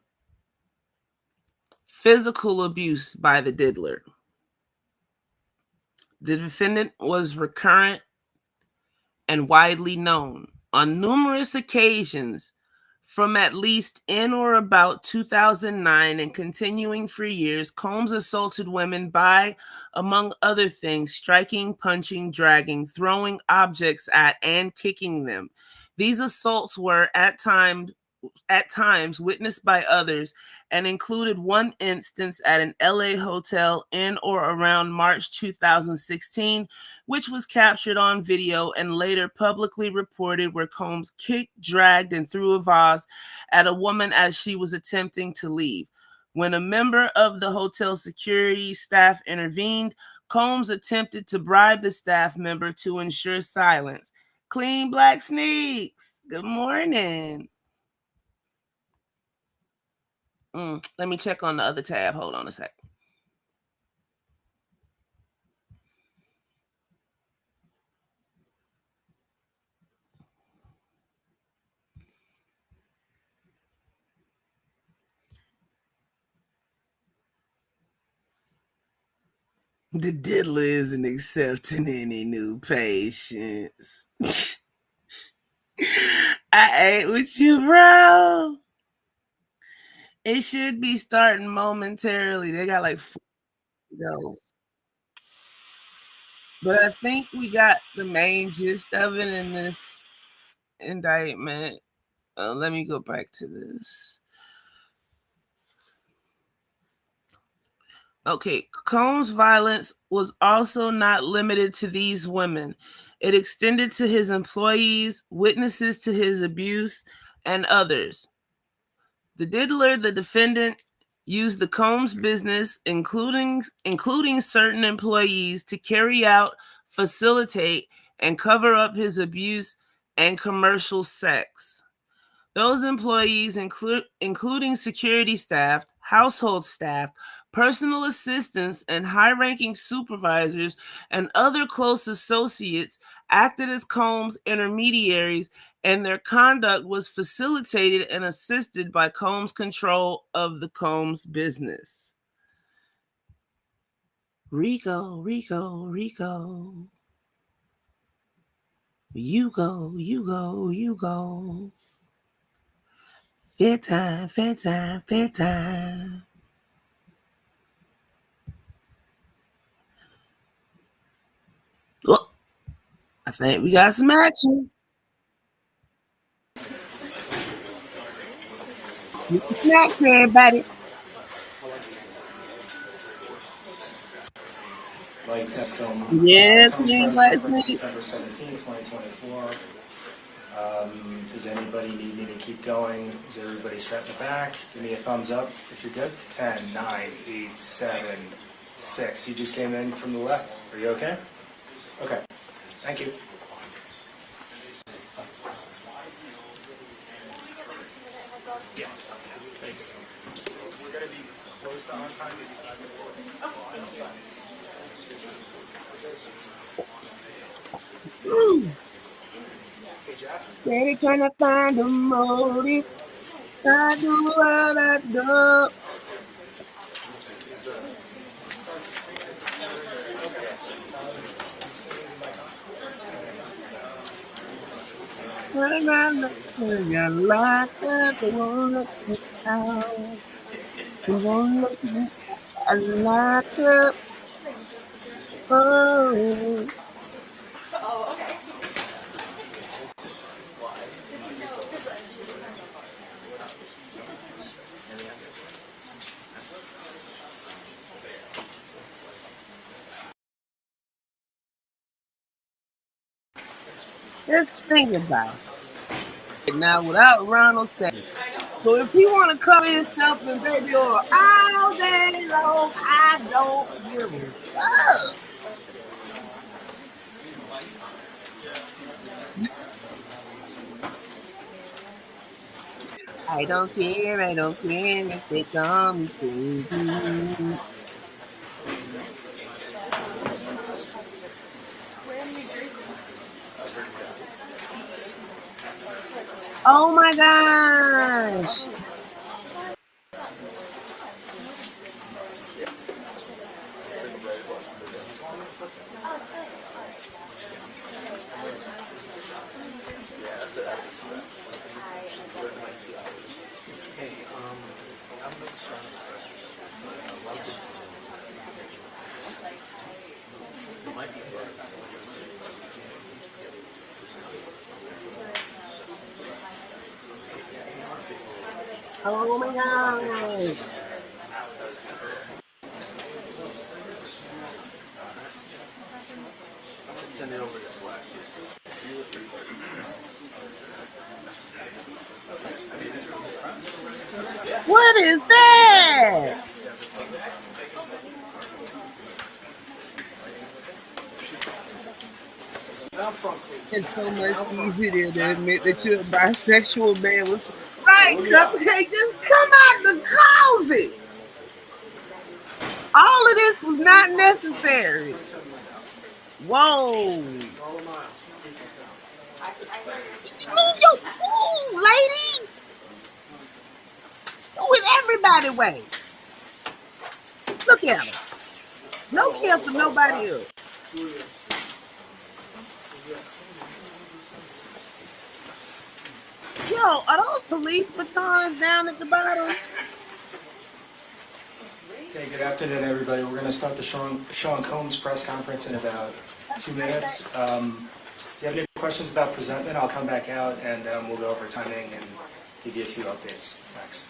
Physical abuse by the diddler. The defendant was recurrent and widely known. On numerous occasions, from at least in or about 2009 and continuing for years, Combs assaulted women by, among other things, striking, punching, dragging, throwing objects at, and kicking them. These assaults were at times witnessed by others and included one instance at an LA hotel in or around March 2016, which was captured on video and later publicly reported, where Combs kicked, dragged, and threw a vase at a woman as she was attempting to leave. When a member of the hotel security staff intervened, Combs attempted to bribe the staff member to ensure silence. Clean Black Sneaks, good morning. Let me check on the other tab. Hold on a sec. The diddler isn't accepting any new patients. I ate with you, bro. It should be starting momentarily. They got like 4 to go. But I think we got the main gist of it in this indictment. Let me go back to this. Okay, Combs' violence was also not limited to these women. It extended to his employees, witnesses to his abuse, and others. The diddler, the defendant, used the Combs business, including certain employees, to carry out, facilitate, and cover up his abuse and commercial sex. Those employees including security staff, household staff, personal assistants, and high-ranking supervisors and other close associates acted as Combs' intermediaries, and their conduct was facilitated and assisted by Combs' control of the Combs business. Rico, Rico, Rico. You go, you go, you go. Fair time, fair time, fair time. Oh, I think we got some action. Get the snacks, everybody. Light test film. Yeah, Comes please, press like, conference please. September 17th, 2024. Does anybody need me to keep going? Is everybody set in the back? Give me a thumbs up if you're good. 10, 9, 8, 7, 6. You just came in from the left. Are you okay? Okay. Thank you. Yeah. Thanks. We're going to be close to on time. Steady trying to find a motive. I do what I do. When I got locked up, they won't let me out. They won't let me out. I locked up. Oh. Just think about it. Now, without Ronald saying, so if he want to cover himself in baby oil all day long, I don't give a fuck. I don't care if they call me crazy. Oh my gosh. Oh my gosh. What is that? It's so much easier to admit that you're a bisexual man with right, Cupcake. Just come out the closet. All of this was not necessary. Whoa. Move your ooh, lady. Do it everybody way. Look at him. No care for nobody else. Yo, are those police batons down at the bottom? Okay, good afternoon, everybody. We're going to start the Sean Combs press conference in about 2 minutes. If you have any questions about presentment, I'll come back out and we'll go over timing and give you a few updates. Thanks.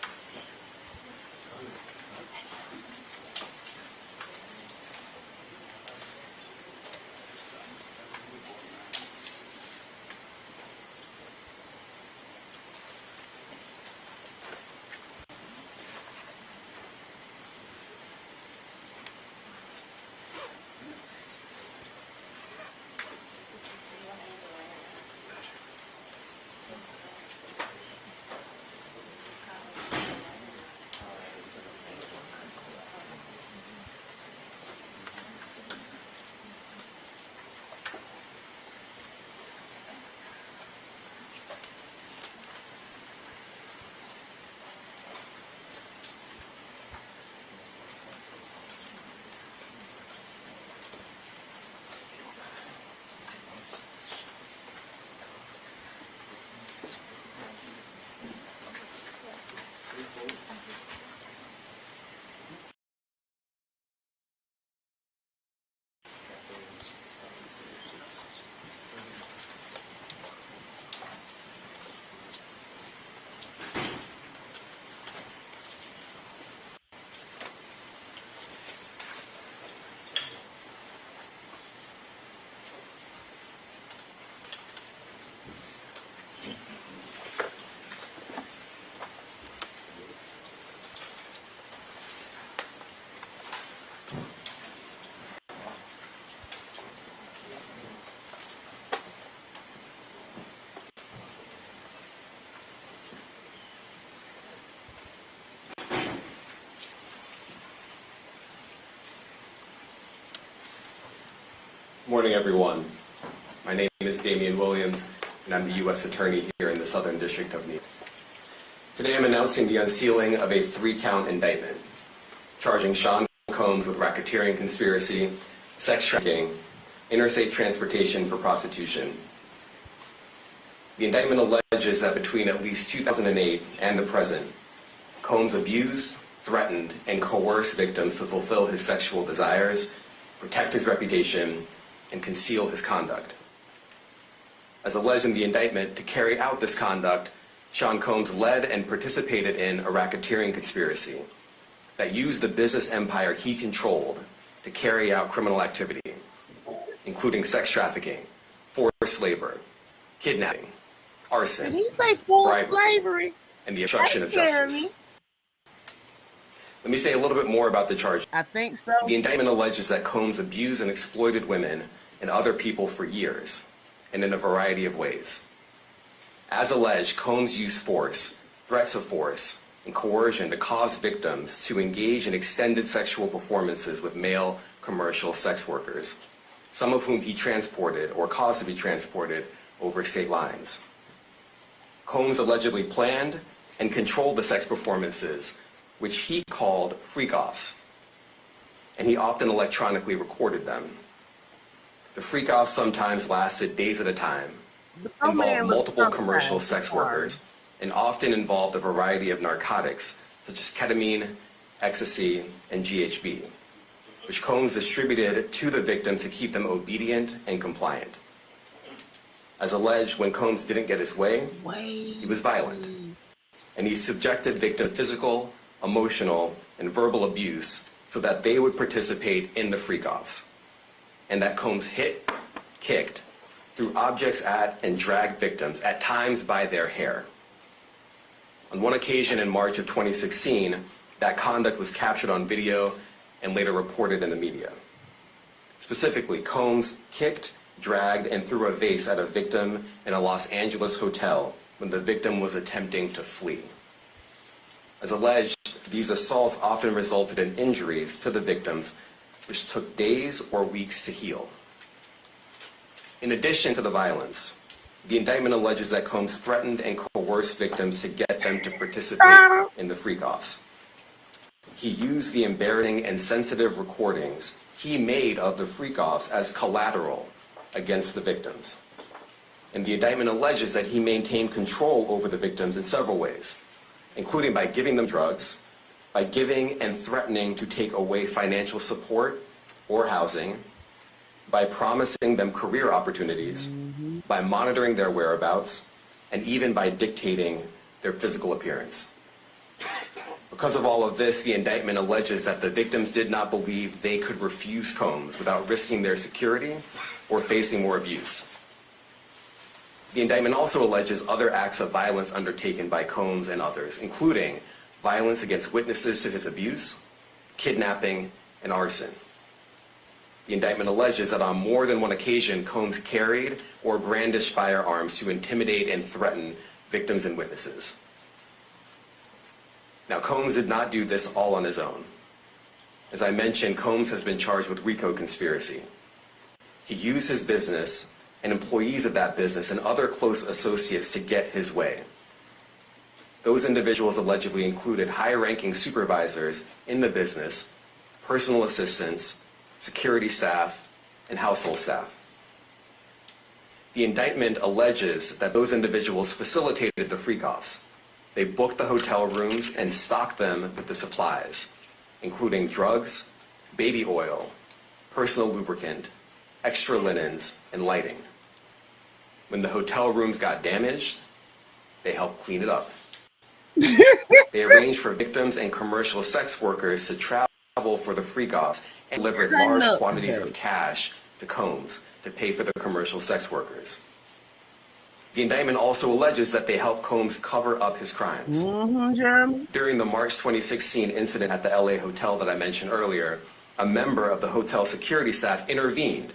Morning, everyone. My name is Damian Williams, and I'm the U.S. Attorney here in the Southern District of New York. Today I'm announcing the unsealing of a 3-count indictment, charging Sean Combs with racketeering conspiracy, sex trafficking, interstate transportation for prostitution. The indictment alleges that between at least 2008 and the present, Combs abused, threatened, and coerced victims to fulfill his sexual desires, protect his reputation, and conceal his conduct. As alleged in the indictment, to carry out this conduct, Sean Combs led and participated in a racketeering conspiracy that used the business empire he controlled to carry out criminal activity, including sex trafficking, forced labor, kidnapping, arson, Did he say forced bribery, slavery? and the obstruction of Jeremy. justice. Let me say a little bit more about the charge. I think so. The indictment alleges that Combs abused and exploited women and other people for years, and in a variety of ways. As alleged, Combs used force, threats of force, and coercion to cause victims to engage in extended sexual performances with male commercial sex workers, some of whom he transported or caused to be transported over state lines. Combs allegedly planned and controlled the sex performances, which he called freak-offs, and he often electronically recorded them. The freak-offs sometimes lasted days at a time, involved multiple commercial sex workers, and often involved a variety of narcotics such as ketamine, ecstasy, and GHB, which Combs distributed to the victims to keep them obedient and compliant. As alleged, when Combs didn't get his way, he was violent, and he subjected victims to physical, emotional, and verbal abuse so that they would participate in the freak-offs, and that Combs hit, kicked, threw objects at, and dragged victims, at times by their hair. On one occasion in March of 2016, that conduct was captured on video and later reported in the media. Specifically, Combs kicked, dragged, and threw a vase at a victim in a Los Angeles hotel when the victim was attempting to flee. As alleged, these assaults often resulted in injuries to the victims, which took days or weeks to heal. In addition to the violence, the indictment alleges that Combs threatened and coerced victims to get them to participate in the freak-offs. He used the embarrassing and sensitive recordings he made of the freak-offs as collateral against the victims. And the indictment alleges that he maintained control over the victims in several ways, including by giving them drugs, by giving and threatening to take away financial support or housing, by promising them career opportunities, by monitoring their whereabouts, and even by dictating their physical appearance. Because of all of this, the indictment alleges that the victims did not believe they could refuse Combs without risking their security or facing more abuse. The indictment also alleges other acts of violence undertaken by Combs and others, including violence against witnesses to his abuse, kidnapping, and arson. The indictment alleges that on more than one occasion, Combs carried or brandished firearms to intimidate and threaten victims and witnesses. Now, Combs did not do this all on his own. As I mentioned, Combs has been charged with RICO conspiracy. He used his business and employees of that business and other close associates to get his way. Those individuals allegedly included high-ranking supervisors in the business, personal assistants, security staff, and household staff. The indictment alleges that those individuals facilitated the freak-offs. They booked the hotel rooms and stocked them with the supplies, including drugs, baby oil, personal lubricant, extra linens, and lighting. When the hotel rooms got damaged, they helped clean it up. They arranged for victims and commercial sex workers to travel for the freak-offs and delivered large quantities of cash to Combs to pay for the commercial sex workers. The indictment also alleges that they helped Combs cover up his crimes. During the March 2016 incident at the LA hotel that I mentioned earlier, a member of the hotel security staff intervened,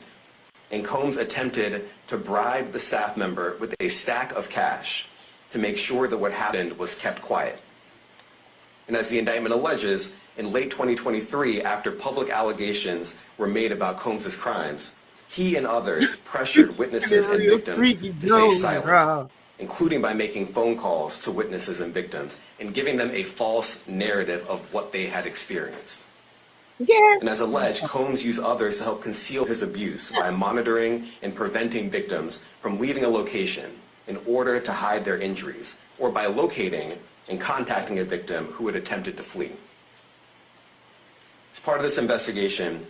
and Combs attempted to bribe the staff member with a stack of cash to make sure that what happened was kept quiet. And as the indictment alleges, in late 2023, after public allegations were made about Combs' crimes, He and others pressured witnesses and victims to stay silent, including by making phone calls to witnesses and victims and giving them a false narrative of what they had experienced. And as alleged, Combs used others to help conceal his abuse by monitoring and preventing victims from leaving a location in order to hide their injuries, or by locating and contacting a victim who had attempted to flee. As part of this investigation,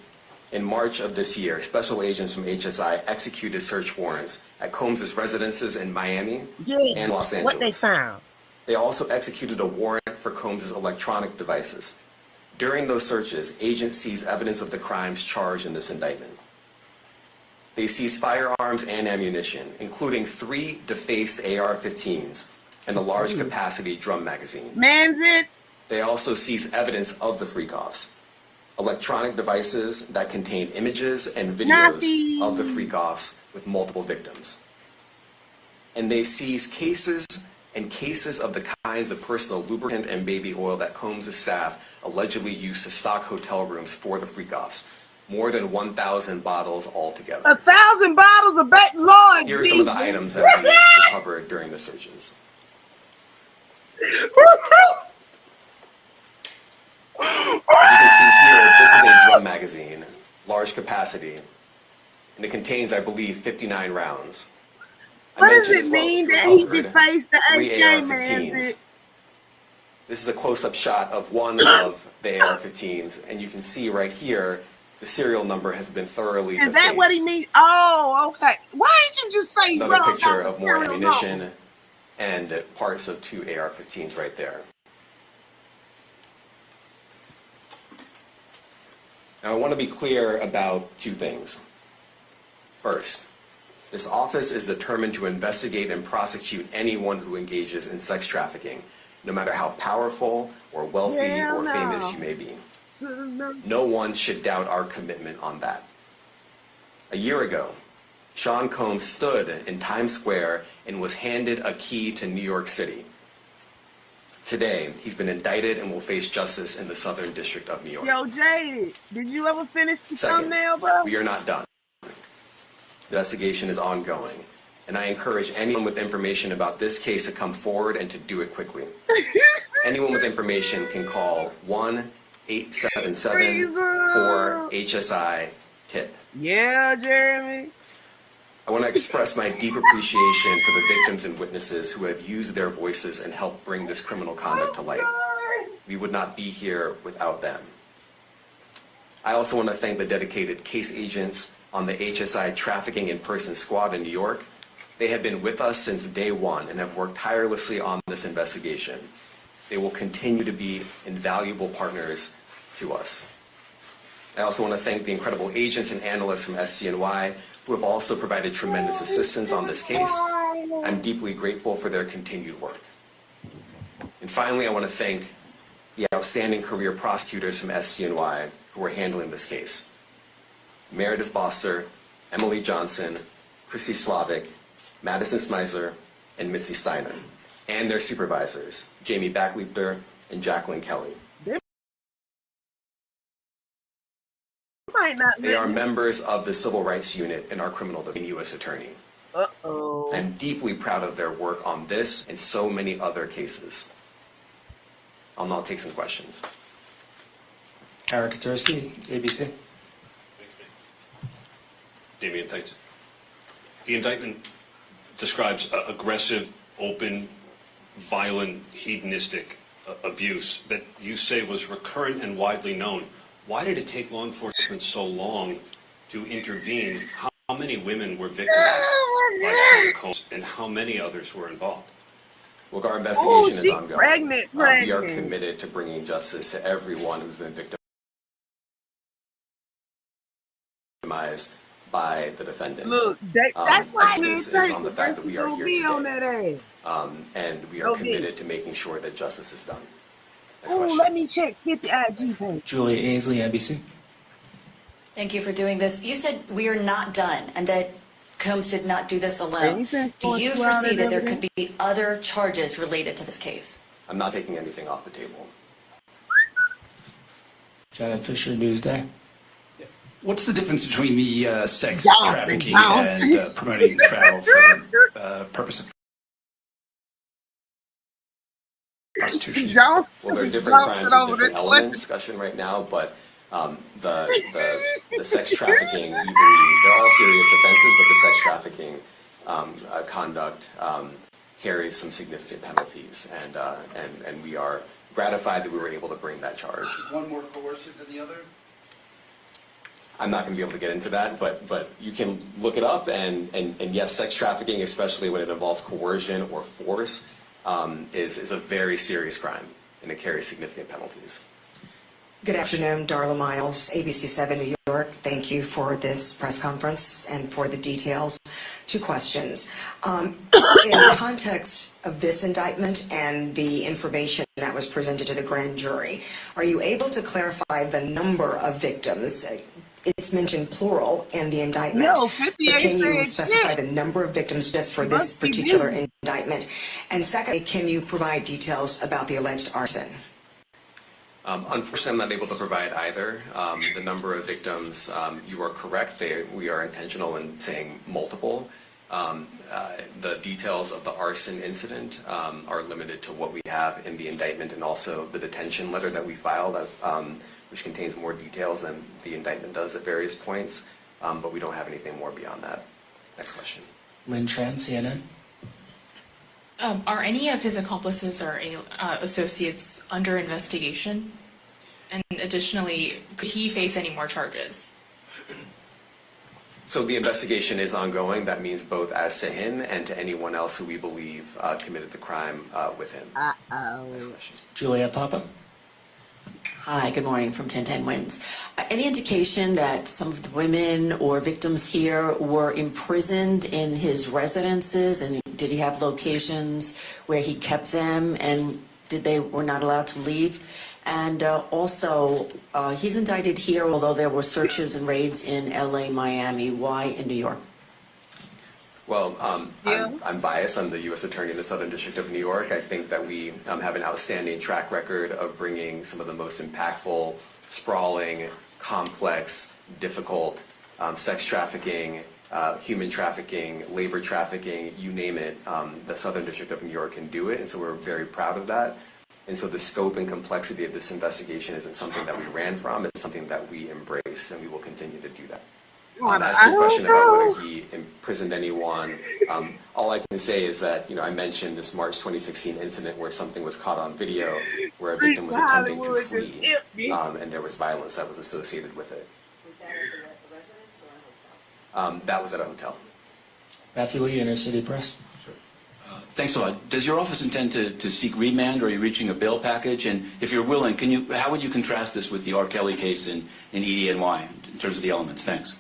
in March of this year, special agents from HSI executed search warrants at Combs' residences in Miami and Los Angeles. What they found? They also executed a warrant for Combs' electronic devices. During those searches, agents seized evidence of the crimes charged in this indictment. They seized firearms and ammunition, including 3 defaced AR-15s and a large capacity drum magazine. Man's it. They also seized evidence of the freak-offs, electronic devices that contain images and videos of the freak-offs with multiple victims. And they seized cases and cases of the kinds of personal lubricant and baby oil that Combs' staff allegedly used to stock hotel rooms for the freak-offs. More than 1,000 bottles altogether. 1,000 bottles of Lord. Here are some of the items that we recovered during the searches. As you can see here, this is a drum magazine, large capacity, and it contains, I believe, 59 rounds. What does it mean that he defaced the 3 AK, AR-15s. man? This is a close-up shot of one of the AR-15s, and you can see right here, the serial number has been thoroughly defaced. Is that what he means? Oh, okay. Why didn't you just say Another picture of more ammunition and parts of 2 AR-15s right there. Now, I want to be clear about 2 things. First, this office is determined to investigate and prosecute anyone who engages in sex trafficking, no matter how powerful or wealthy or famous you may be. No one should doubt our commitment on that. A year ago, Sean Combs stood in Times Square and was handed a key to New York City. Today, he's been indicted and will face justice in the Southern District of New York. Yo, Jade, did you ever finish the Second, thumbnail, bro? we are not done. The investigation is ongoing, and I encourage anyone with information about this case to come forward and to do it quickly. Anyone with information can call 1-877-4-HSI-TIP. Yeah, Jeremy. I want to express my deep appreciation for the victims and witnesses who have used their voices and helped bring this criminal conduct to light. We would not be here without them. I also want to thank the dedicated case agents on the HSI Trafficking in Person Squad in New York. They have been with us since day one and have worked tirelessly on this investigation. They will continue to be invaluable partners to us. I also want to thank the incredible agents and analysts from SCNY who have also provided tremendous assistance on this case. I'm deeply grateful for their continued work. And finally, I want to thank the outstanding career prosecutors from SCNY who are handling this case. Meredith Foster, Emily Johnson, Chrissy Slavic, Madison Smeisler, and Mitzi Steiner, and their supervisors, Jamie Backleeper and Jacqueline Kelly. They are members of the Civil Rights Unit in our criminal division U.S. Attorney. I'm deeply proud of their work on this and so many other cases. I'll now take some questions. Eric Katursky, ABC. Thanks, man. Damian, thanks. The indictment describes aggressive, open, violent, hedonistic abuse that you say was recurrent and widely known. Why did it take law enforcement so long to intervene? How many women were victimized by Sean Combs, and how many others were involved? Look, our investigation is ongoing. Pregnant. We are committed to bringing justice to everyone who's been victimized by the defendant. Look, that's why we're is on the fact that we are here today. on that ass. And we are committed to making sure that justice is done. Next Oh, question. let me check 50 IG page. Julia Ainsley, NBC. Thank you for doing this. You said we are not done and that Combs did not do this alone. Do you foresee that there could be other charges related to this case? I'm not taking anything off the table. Janet Fisher, Newsday. What's the difference between the sex Johnson, trafficking Johnson. and promoting travel for the purpose of prostitution? Well, there are different crimes with different elements discussion right now, but the sex trafficking, we believe, they're all serious offenses, but the sex trafficking conduct carries some significant penalties, and we are gratified that we were able to bring that charge. One more coercive than the other? I'm not going to be able to get into that, but you can look it up, and yes, sex trafficking, especially when it involves coercion or force, is a very serious crime, and it carries significant penalties. Good afternoon, Darla Miles, ABC7 New York. Thank you for this press conference and for the details. Two questions. In the context of this indictment and the information that was presented to the grand jury, are you able to clarify the number of victims? It's mentioned plural in the indictment. No, but can you specify shit. the number of victims just for this particular indictment? And secondly, can you provide details about the alleged arson? Unfortunately, I'm not able to provide either. The number of victims, you are correct. We are intentional in saying multiple. The details of the arson incident are limited to what we have in the indictment and also the detention letter that we filed, which contains more details than the indictment does at various points. But we don't have anything more beyond that. Next question. Lynn Tran, CNN. Are any of his accomplices or associates under investigation? And additionally, could he face any more charges? So the investigation is ongoing. That means both as to him and to anyone else who we believe committed the crime with him. Next question. Juliet Papa. Hi, good morning from 1010 Wins. Any indication that some of the women or victims here were imprisoned in his residences, and did he have locations where he kept them, and they were not allowed to leave? And also, he's indicted here, although there were searches and raids in LA, Miami. Why in New York? Well, I'm biased. I'm the U.S. Attorney in the Southern District of New York. I think that we have an outstanding track record of bringing some of the most impactful, sprawling, complex, difficult sex trafficking, human trafficking, labor trafficking, you name it. The Southern District of New York can do it, and so we're very proud of that. And so the scope and complexity of this investigation isn't something that we ran from. It's something that we embrace, and we will continue to do that. As to your question about whether he imprisoned anyone, all I can say is that, I mentioned this March 2016 incident where something was caught on video where a victim was attempting to flee, and there was violence that was associated with it. Was that at a residence or a hotel? That was at a hotel. Matthew Lee, Inner City Press. Thanks a lot. Does your office intend to seek remand, or are you reaching a bail package? And if you're willing, how would you contrast this with the R. Kelly case in EDNY in terms of the elements? Thanks.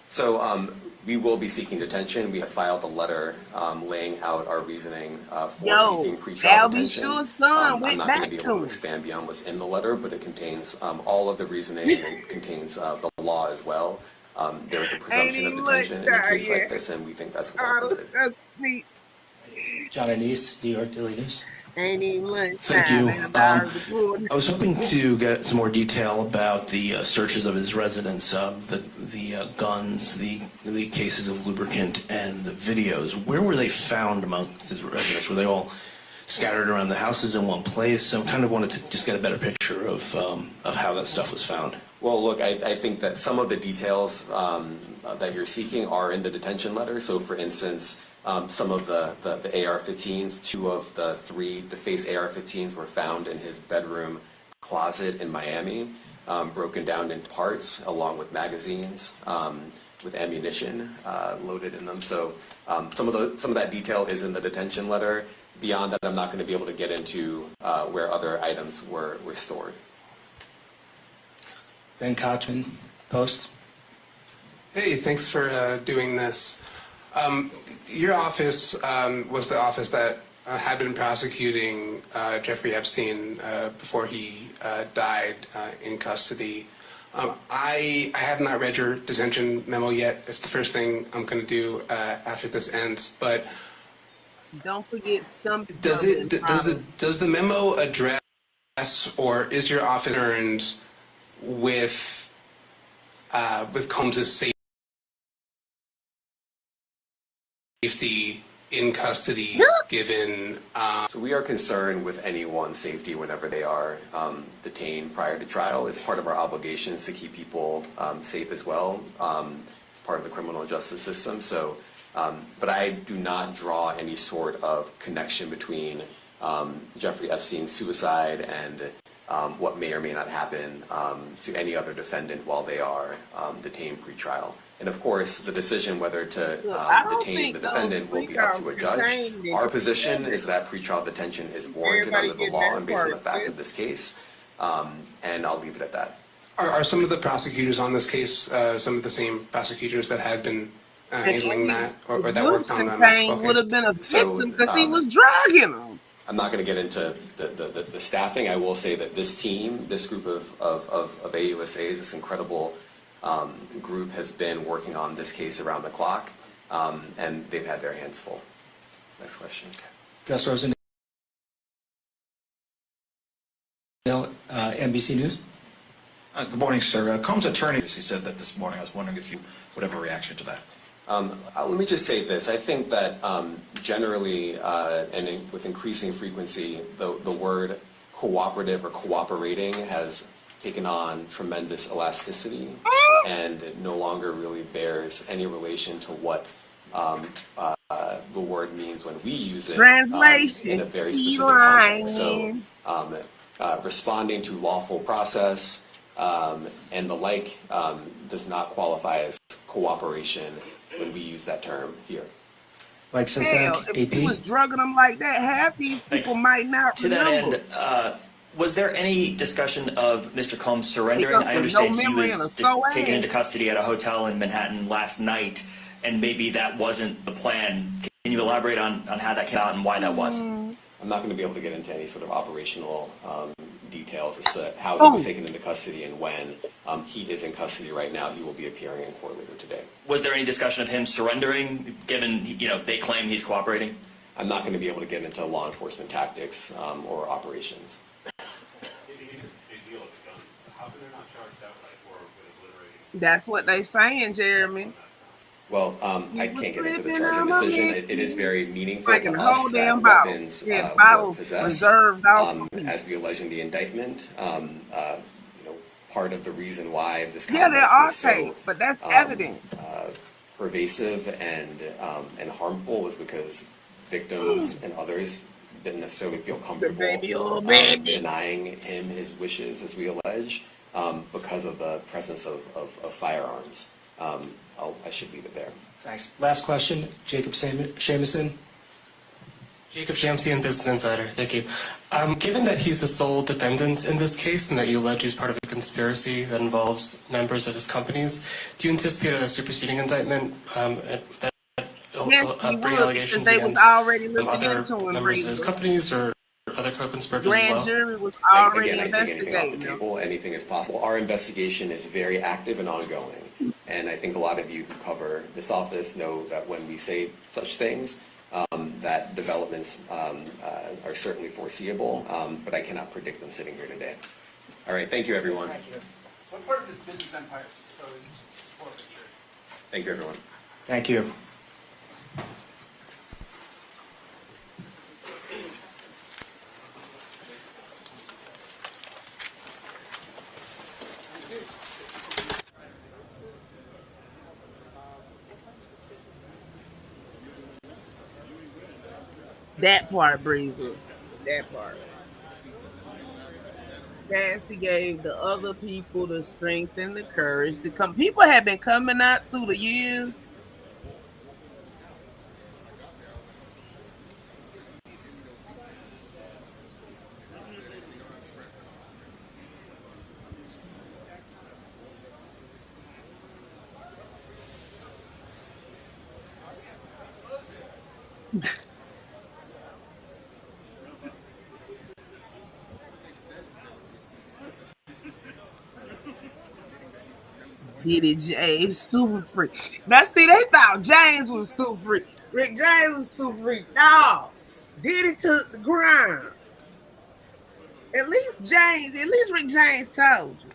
So we will be seeking detention. We have filed a letter laying out our reasoning for seeking pretrial detention. I'm not going to be able to expand beyond what's in the letter, but it contains all of the reasoning and contains the law as well. There is a presumption of detention in a case like this, and we think that's warranted. John Anise, New York Daily News. Ain't even lunchtime. Thank you. I was hoping to get some more detail about the searches of his residence, the guns, the cases of lubricant, and the videos. Where were they found amongst his residence? Were they all scattered around the houses in one place? I kind of wanted to just get a better picture of how that stuff was found. Well, look, I think that some of the details that you're seeking are in the detention letter. So, for instance, some of the AR-15s, 2 of the 3 DeFace AR-15s were found in his bedroom closet in Miami, broken down into parts, along with magazines, with ammunition loaded in them. So some of that detail is in the detention letter. Beyond that, I'm not going to be able to get into where other items were stored. Ben Kochman, Post. Hey, thanks for doing this. Your office was the office that had been prosecuting Jeffrey Epstein before he died in custody. I have not read your detention memo yet. It's the first thing I'm going to do after this ends. But don't forget stumped. Does the memo address, or is your office concerned with with Combs' safety in custody, given. So we are concerned with anyone's safety whenever they are detained prior to trial. It's part of our obligations to keep people safe as well. It's part of the criminal justice system. So, but I do not draw any sort of connection between Jeffrey Epstein's suicide and what may or may not happen to any other defendant while they are detained pre-trial. And of course, the decision whether to detain the defendant will be up to a judge. Our position is that pretrial detention is warranted under the law and based on the facts of this case. And I'll leave it at that. Are some of the prosecutors on this case some of the same prosecutors that had been handling that, or that worked on that Maxwell case? Would have been a victim because he was dragging them. I'm not going to get into the staffing. I will say that this team, this group of AUSAs, this incredible group has been working on this case around the clock, and they've had their hands full. Next question. Gus Rosen, NBC News. Good morning, sir. Combs' attorney, he said that this morning. I was wondering if you would have a reaction to that. Let me just say this. I think that generally with increasing frequency, the word cooperative or cooperating has taken on tremendous elasticity and it no longer really bears any relation to what the word means when we use it in a very specific context. So responding to lawful process and the like does not qualify as cooperation when we use that term here. Like Hell, if he was drugging them like that, half these people might not To remember. that end, was there any discussion of Mr. Combs surrendering? I understand he was taken into custody at a hotel in Manhattan last night, and maybe that wasn't the plan. Can you elaborate on how that came out and why that was? I'm not going to be able to get into any sort of operational details as to how he was taken into custody and when. He is in custody right now. He will be appearing in court later today. Was there any discussion of him surrendering, given they claim he's cooperating? I'm not going to be able to get into law enforcement tactics or operations. That's what they saying, Jeremy. Well, I can't get into the charging decision. It is very meaningful Like to a us whole that damn bottle. weapons Yeah, were bottles possessed. reserved out. As we allege in the indictment, part of the reason why this Yeah, there conduct are was so, tapes, but that's evident. pervasive and harmful was because victims and others didn't necessarily feel comfortable denying him his wishes, as we allege, because of the presence of firearms. I should leave it there. Thanks. Last question, Jacob Shamison. Jacob Shamsian, Business Insider. Thank you. Given that he's the sole defendant in this case and that you allege he's part of a conspiracy that involves members of his companies, do you anticipate a superseding indictment that bring allegations they against was already looking other into him, members of his companies or other co-conspirators as Grand well? jury was already Again, I take anything off the investigating. table. Anything is possible. Our investigation is very active and ongoing. And I think a lot of you who cover this office know that when we say such things, that developments are certainly foreseeable, but I cannot predict them sitting here today. All right, thank you, everyone. Thank you. What part of this business empire is exposed forfeiture? Thank you, everyone. Thank you. That part, Breezy. That part. Cassie gave the other people the strength and the courage to come. People have been coming out through the years. Diddy James super freak. Now see, they thought James was super freak. Rick James was super freak. No, Diddy took the ground. At least Rick James told you.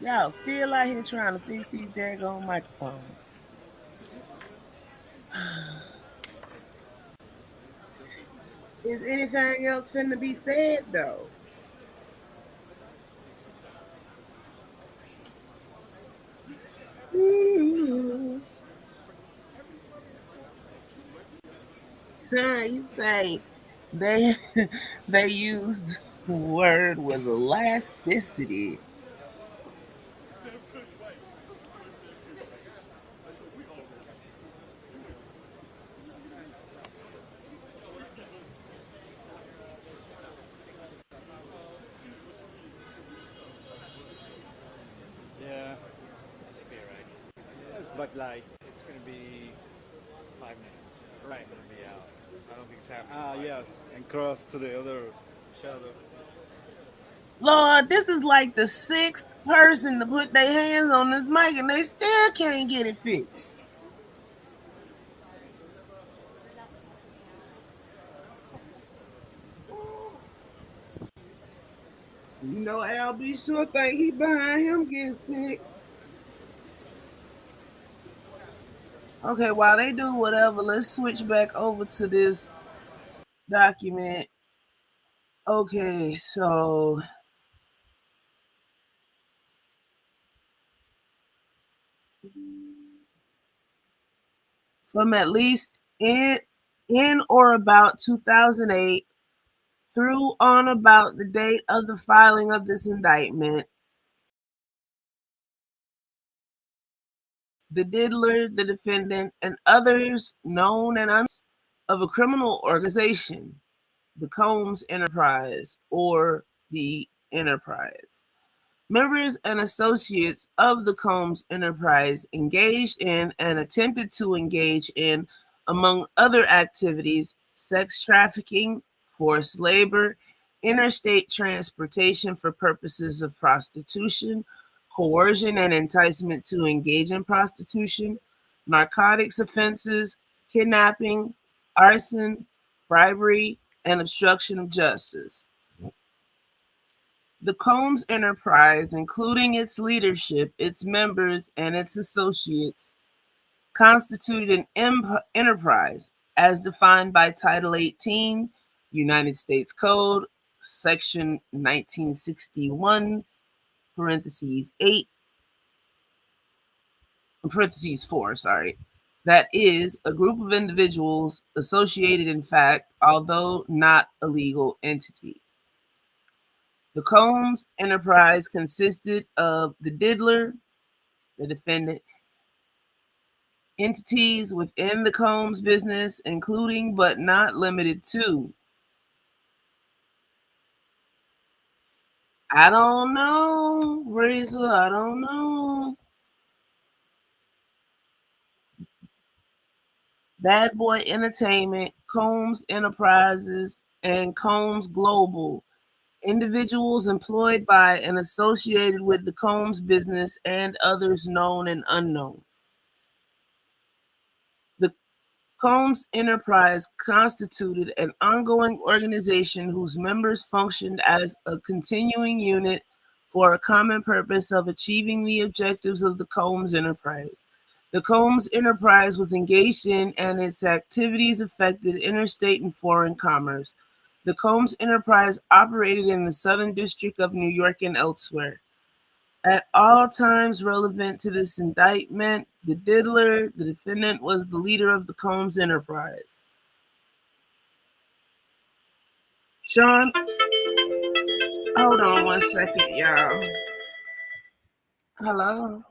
Y'all still out here trying to fix these daggone microphones. Is anything else finna be said though? You say they they used the word with elasticity. Yeah, maybe you're right. Yes, but like, it's gonna be 5 minutes. Right. It's gonna be out. I don't think it's happening. Ah, yes, and cross to the other shadow. Lord, this is like the sixth person to put their hands on this mic and they still can't get it fixed. You know, Al B sure think he behind him getting sick. Okay, while they do whatever, let's switch back over to this document. Okay, so from at least in or about 2008 through on about the date of the filing of this indictment, the diddler, the defendant, and others known and unknown of a criminal organization, the Combs Enterprise or the Enterprise. Members and associates of the Combs Enterprise engaged in and attempted to engage in, among other activities, sex trafficking, forced labor, interstate transportation for purposes of prostitution, coercion and enticement to engage in prostitution, narcotics offenses, kidnapping, arson, bribery, and obstruction of justice. The Combs Enterprise, including its leadership, its members, and its associates, constituted an enterprise as defined by Title 18, United States Code, Section 1961, parentheses 8, parentheses 4, sorry. That is a group of individuals associated in fact, although not a legal entity. The Combs Enterprise consisted of the diddler, the defendant, entities within the Combs business, including but not limited to. I don't know, Razor, I don't know. Bad Boy Entertainment, Combs Enterprises, and Combs Global. Individuals employed by and associated with the Combs business and others known and unknown. The Combs Enterprise constituted an ongoing organization whose members functioned as a continuing unit for a common purpose of achieving the objectives of the Combs Enterprise. The Combs Enterprise was engaged in and its activities affected interstate and foreign commerce. The Combs Enterprise operated in the Southern District of New York and elsewhere. At all times relevant to this indictment, the diddler, the defendant, was the leader of the Combs Enterprise. Sean, hold on one second, y'all. Hello?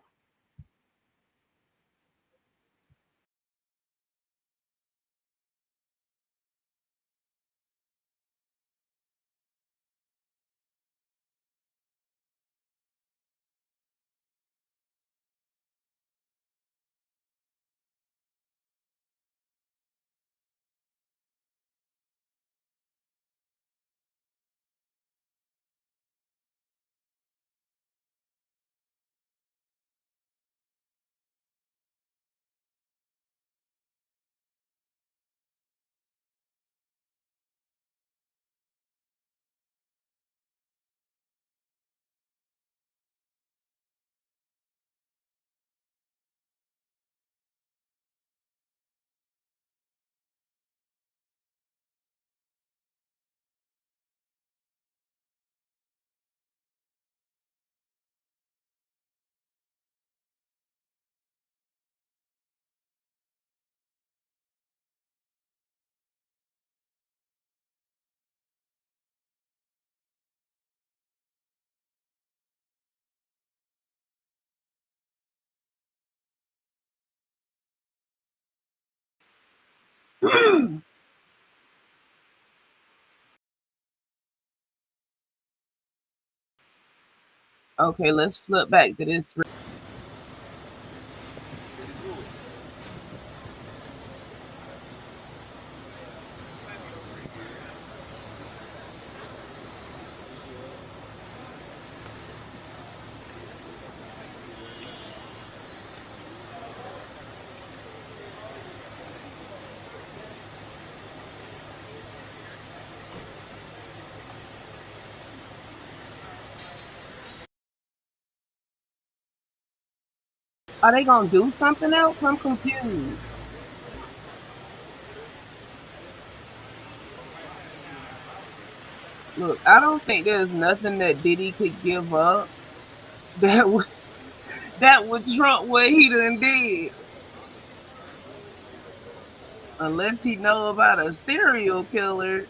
Okay, let's flip back to this. Are they gonna do something else? I'm confused. Look, I don't think there's nothing that Diddy could give up that would trump what he done did. Unless he know about a serial killer.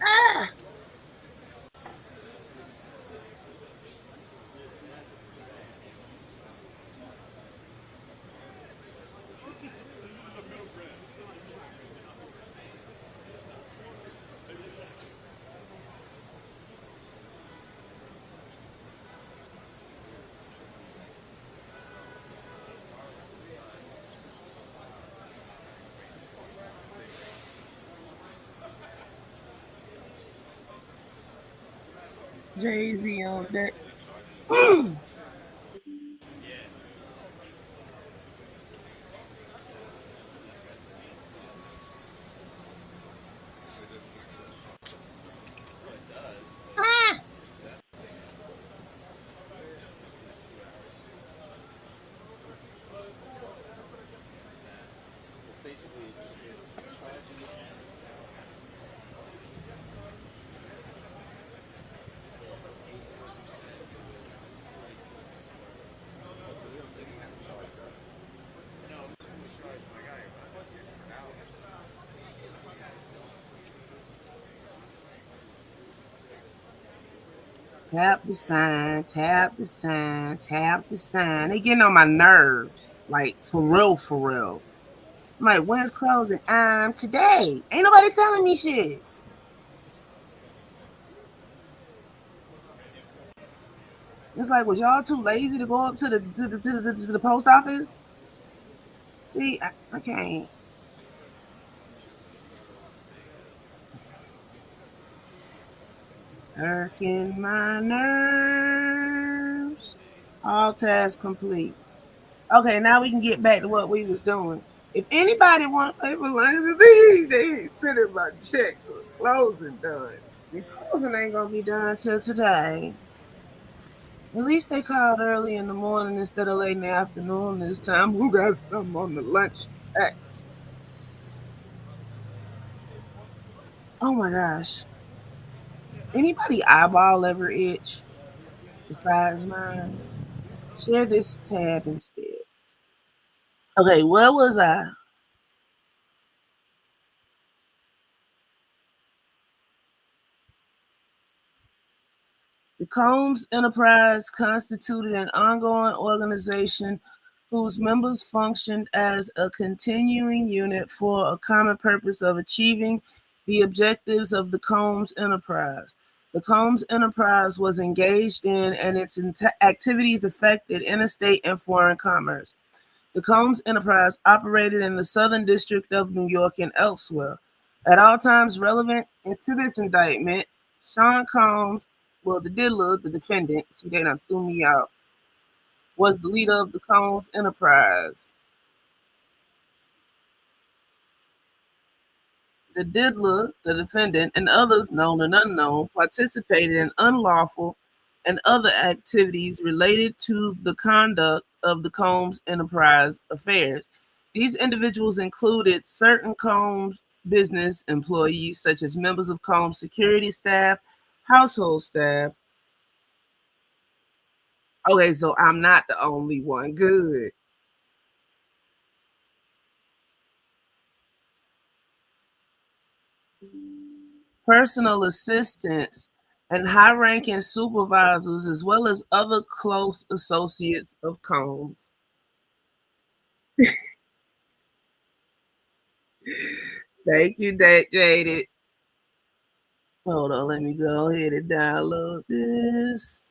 Ah! Jay-Z on that. Ah! Tap the sign, tap the sign, tap the sign. They getting on my nerves. Like, for real, for real. I'm like, when's closing? Today. Ain't nobody telling me shit. It's like, was y'all too lazy to go up to the post office? See, I can't. Irking my nerves. All tasks complete. Okay, now we can get back to what we was doing. If anybody want to pay for lunch these, they ain't sending my check till closing done. The closing ain't gonna be done till today. At least they called early in the morning instead of late in the afternoon this time. Who got something on the lunch pack? Oh my gosh. Anybody eyeball ever itch besides mine? Share this tab instead. Okay, where was I? The Combs Enterprise constituted an ongoing organization whose members functioned as a continuing unit for a common purpose of achieving the objectives of the Combs Enterprise. The Combs Enterprise was engaged in and its activities affected interstate and foreign commerce. The Combs Enterprise operated in the Southern District of New York and elsewhere. At all times relevant to this indictment, Sean Combs, well, the diddler, the defendant, see, they done threw me out, was the leader of the Combs Enterprise. The diddler, the defendant, and others known and unknown participated in unlawful and other activities related to the conduct of the Combs Enterprise affairs. These individuals included certain Combs business employees, such as members of Combs security staff, household staff. Okay, so I'm not the only one. Good. Personal assistants and high-ranking supervisors, as well as other close associates of Combs. Thank you, Jaded. Hold on, let me go ahead and download this.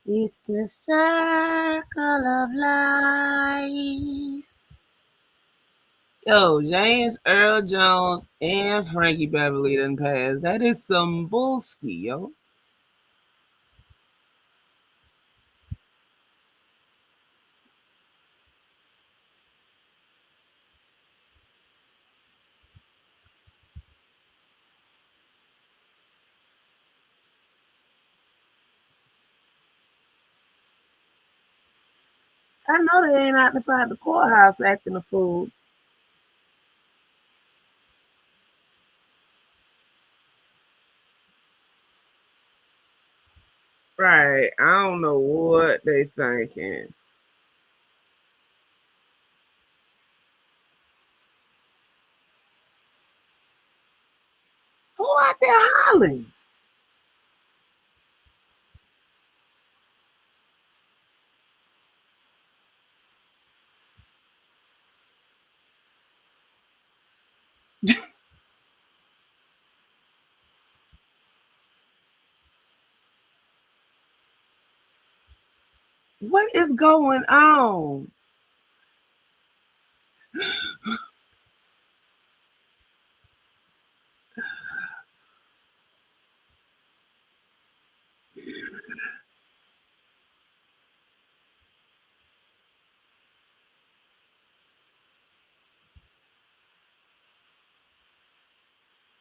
It's the circle of life. Yo, James Earl Jones and Frankie Beverly done passed. That is some bullski, yo. I know they ain't out inside the courthouse acting a fool. Right. I don't know what they thinking. Who out there hollering? What is going on?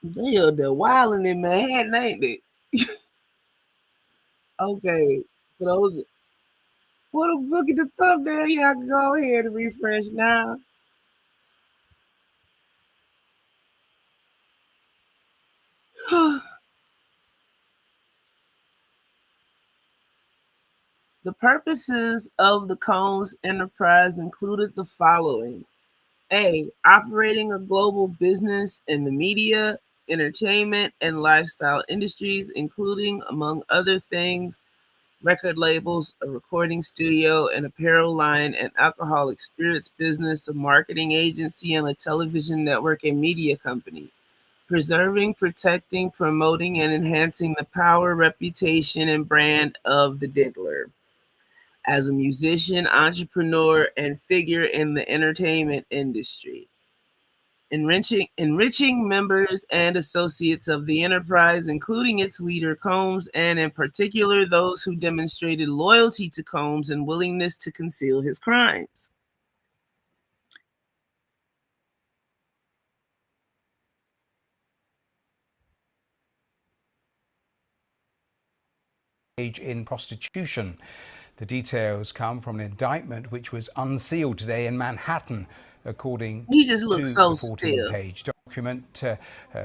They are the wilding in Manhattan, ain't they? Okay. For those what a look at the thumbnail, y'all can go ahead and refresh now. The purposes of the Combs enterprise included the following. A. Operating a global business in the media, entertainment, and lifestyle industries, including, among other things, record labels, a recording studio, an apparel line, an alcoholic spirits business, a marketing agency, and a television network and media company. Preserving, protecting, promoting, and enhancing the power, reputation, and brand of the Diddler. As a musician, entrepreneur, and figure in the entertainment industry. Enriching members and associates of the enterprise, including its leader, Combs, and in particular those who demonstrated loyalty to Combs and willingness to conceal his crimes. In prostitution. The details come from an indictment which was unsealed today in Manhattan, according He just to looks so the stiff. 14-page document.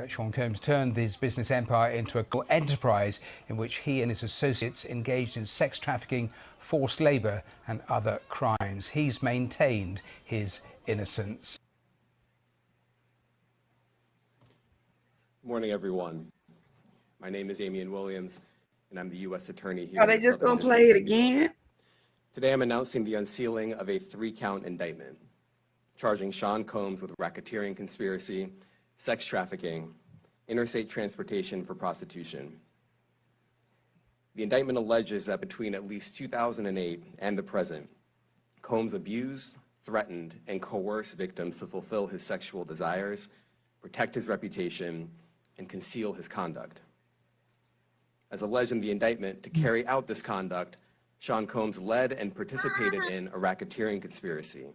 Sean Combs turned his business empire into a enterprise in which he and his associates engaged in sex trafficking, forced labor, and other crimes. He's maintained his innocence. Good morning, everyone. My name is Damian Williams, and I'm the U.S. Attorney here Are in they the just Southern gonna play it District of New York. again? Today, I'm announcing the unsealing of a 3-count indictment, charging Sean Combs with racketeering conspiracy, sex trafficking, interstate transportation for prostitution. The indictment alleges that between at least 2008 and the present, Combs abused, threatened, and coerced victims to fulfill his sexual desires, protect his reputation, and conceal his conduct. As alleged in the indictment, to carry out this conduct, Sean Combs led and participated in a racketeering conspiracy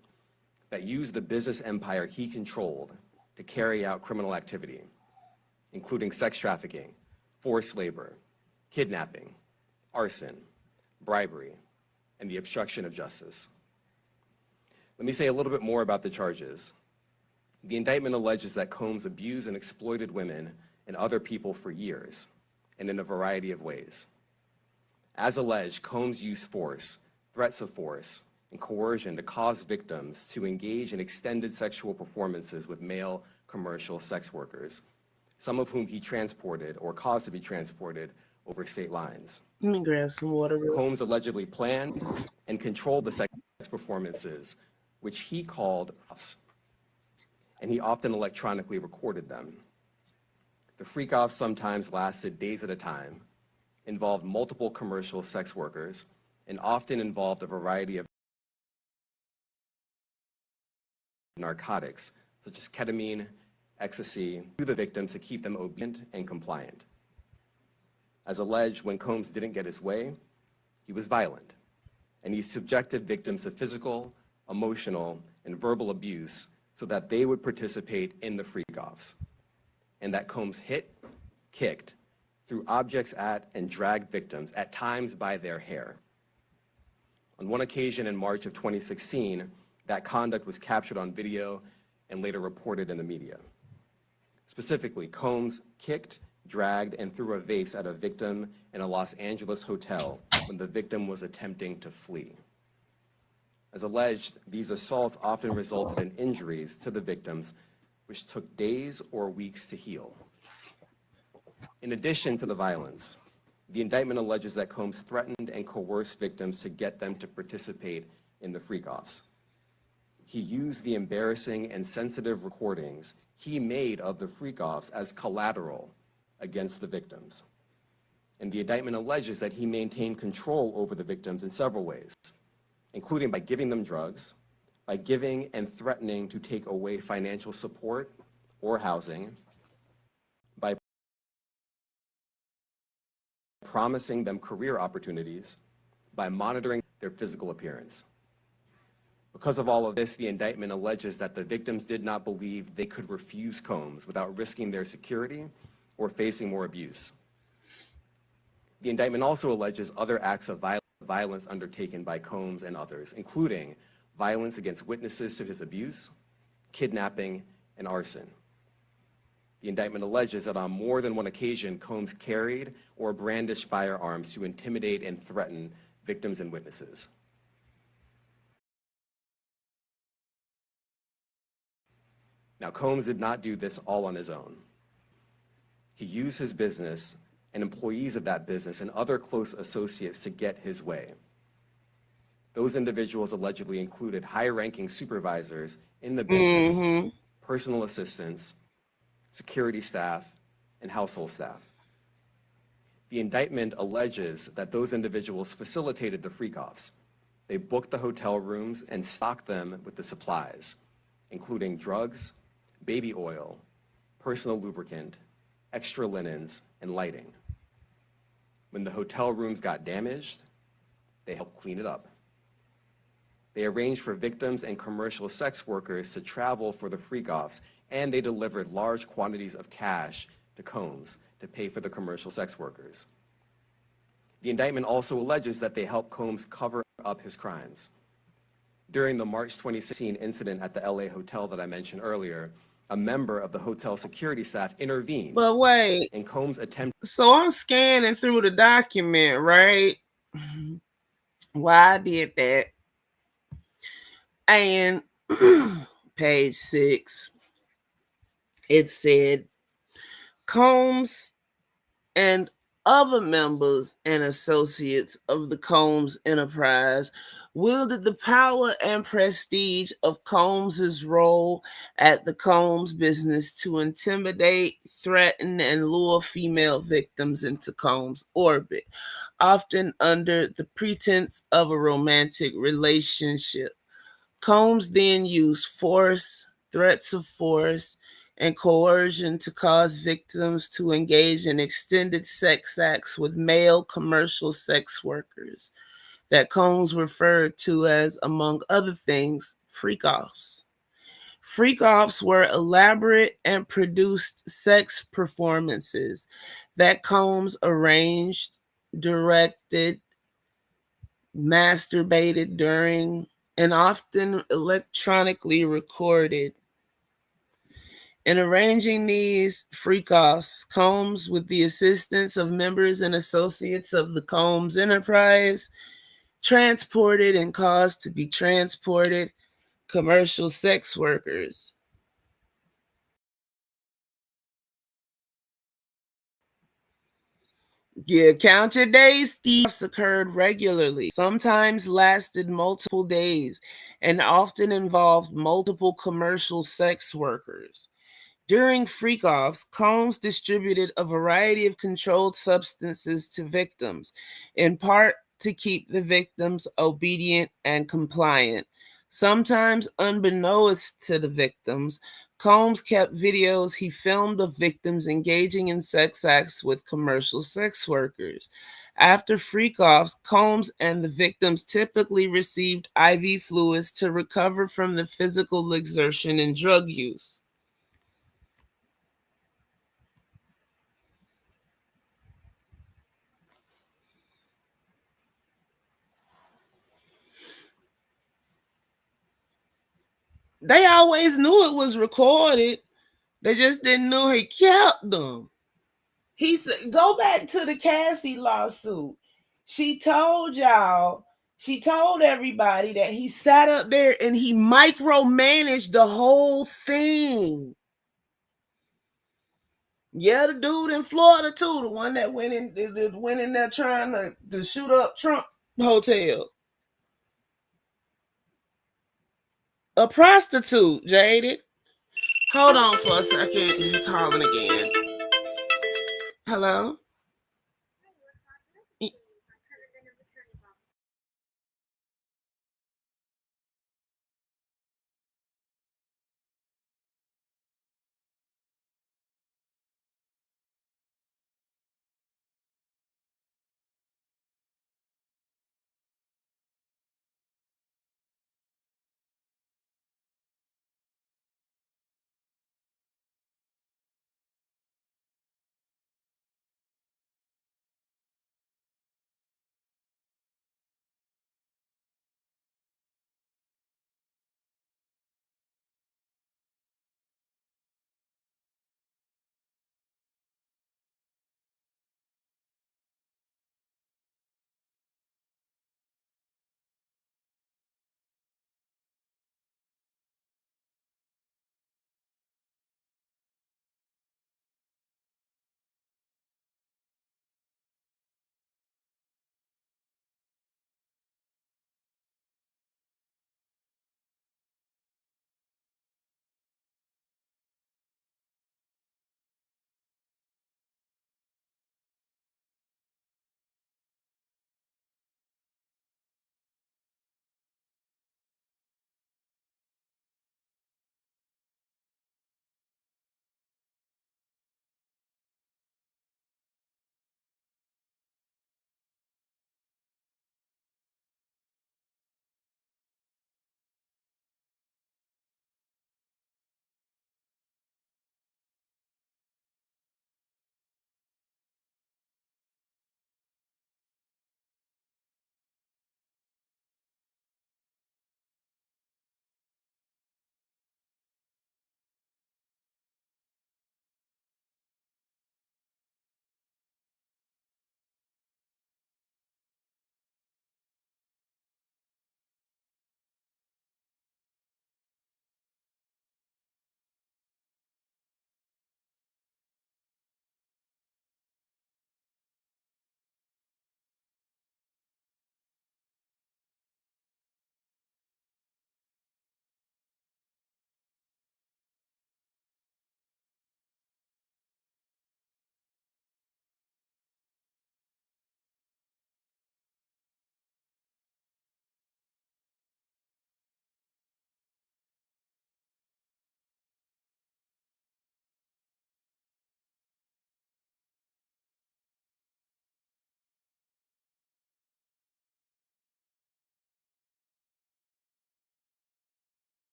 that used the business empire he controlled to carry out criminal activity, including sex trafficking, forced labor, kidnapping, arson, bribery, and the obstruction of justice. Let me say a little bit more about the charges. The indictment alleges that Combs abused and exploited women and other people for years, and in a variety of ways. As alleged, Combs used force, threats of force, and coercion to cause victims to engage in extended sexual performances with male commercial sex workers, some of whom he transported or caused to be transported over state lines. Let me grab some water. Combs allegedly planned and controlled the sex performances, which he called freak-offs, and he often electronically recorded them. The freak-offs sometimes lasted days at a time, involved multiple commercial sex workers, and often involved a variety of narcotics, such as ketamine, ecstasy, to the victims to keep them obedient and compliant. As alleged, when Combs didn't get his way, he was violent, and he subjected victims to physical, emotional, and verbal abuse so that they would participate in the freak-offs, and that Combs hit, kicked, threw objects at, and dragged victims, at times by their hair. On one occasion in March of 2016, that conduct was captured on video and later reported in the media. Specifically, Combs kicked, dragged, and threw a vase at a victim in a Los Angeles hotel when the victim was attempting to flee. As alleged, these assaults often resulted in injuries to the victims, which took days or weeks to heal. In addition to the violence, the indictment alleges that Combs threatened and coerced victims to get them to participate in the freak-offs. He used the embarrassing and sensitive recordings he made of the freak-offs as collateral against the victims. And the indictment alleges that he maintained control over the victims in several ways, including by giving them drugs, by giving and threatening to take away financial support or housing, by promising them career opportunities, by monitoring their physical appearance. Because of all of this, the indictment alleges that the victims did not believe they could refuse Combs without risking their security or facing more abuse. The indictment also alleges other acts of violence undertaken by Combs and others, including violence against witnesses to his abuse, kidnapping, and arson. The indictment alleges that on more than one occasion, Combs carried or brandished firearms to intimidate and threaten victims and witnesses. Now, Combs did not do this all on his own. He used his business and employees of that business and other close associates to get his way. Those individuals allegedly included high-ranking supervisors in the business, personal assistants, security staff, and household staff. The indictment alleges that those individuals facilitated the freak-offs. They booked the hotel rooms and stocked them with the supplies, including drugs, baby oil, personal lubricant, extra linens, and lighting. When the hotel rooms got damaged, they helped clean it up. They arranged for victims and commercial sex workers to travel for the freak-offs, and they delivered large quantities of cash to Combs to pay for the commercial sex workers. The indictment also alleges that they helped Combs cover up his crimes. During the March 2016 incident at the LA hotel that I mentioned earlier, a member of the hotel security staff intervened. But wait, and Combs attempted. So I'm scanning through the document, right? Why I did that. And page 6, it said Combs and other members and associates of the Combs enterprise wielded the power and prestige of Combs's role at the Combs business to intimidate, threaten, and lure female victims into Combs' orbit, often under the pretense of a romantic relationship. Combs then used force, threats of force, and coercion to cause victims to engage in extended sex acts with male commercial sex workers that Combs referred to as, among other things, freak-offs. Freak-offs were elaborate and produced sex performances that Combs arranged, directed, masturbated during, and often electronically recorded. In arranging these freak-offs, Combs, with the assistance of members and associates of the Combs enterprise, transported and caused to be transported commercial sex workers. Yeah, count your days. Thieves occurred regularly, sometimes lasted multiple days, and often involved multiple commercial sex workers. During freak-offs, Combs distributed a variety of controlled substances to victims, in part to keep the victims obedient and compliant. Sometimes unbeknownst to the victims, Combs kept videos he filmed of victims engaging in sex acts with commercial sex workers. After freak-offs, Combs and the victims typically received IV fluids to recover from the physical exertion and drug use. They always knew it was recorded. They just didn't know he kept them. He said, go back to the Cassie lawsuit. She told everybody that he sat up there and he micromanaged the whole thing. Yeah, the dude in Florida too, the one that went in there trying to shoot up Trump Hotel. A prostitute, Jaded. Hold on for a second. He's calling again. Hello?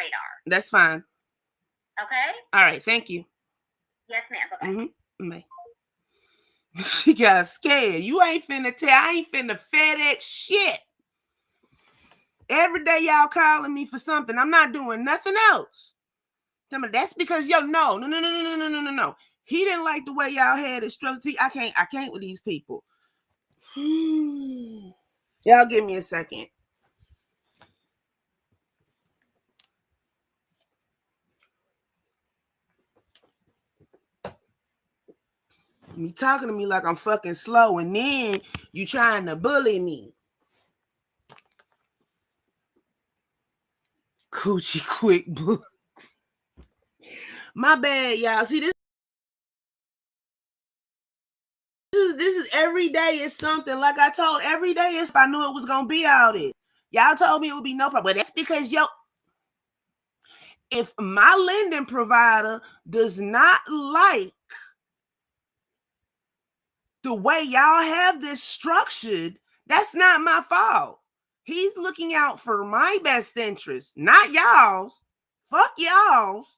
radar. That's fine. Okay? All right, thank you. Yes, ma'am. Bye-bye. Bye. She got scared. You ain't finna tell. I ain't finna FedEx shit. Every day y'all calling me for something. I'm not doing nothing else. That's because no. He didn't like the way y'all had it structured. I can't with these people. Y'all give me a second. You talking to me like I'm fucking slow, and then you trying to bully me. Coochie quick books. My bad, y'all. See, this is every day is something. Like I told, every day is. I knew it was gonna be all this. Y'all told me it would be no problem. But that's because if my lending provider does not like the way y'all have this structured, that's not my fault. He's looking out for my best interest, not y'all's. Fuck y'all's.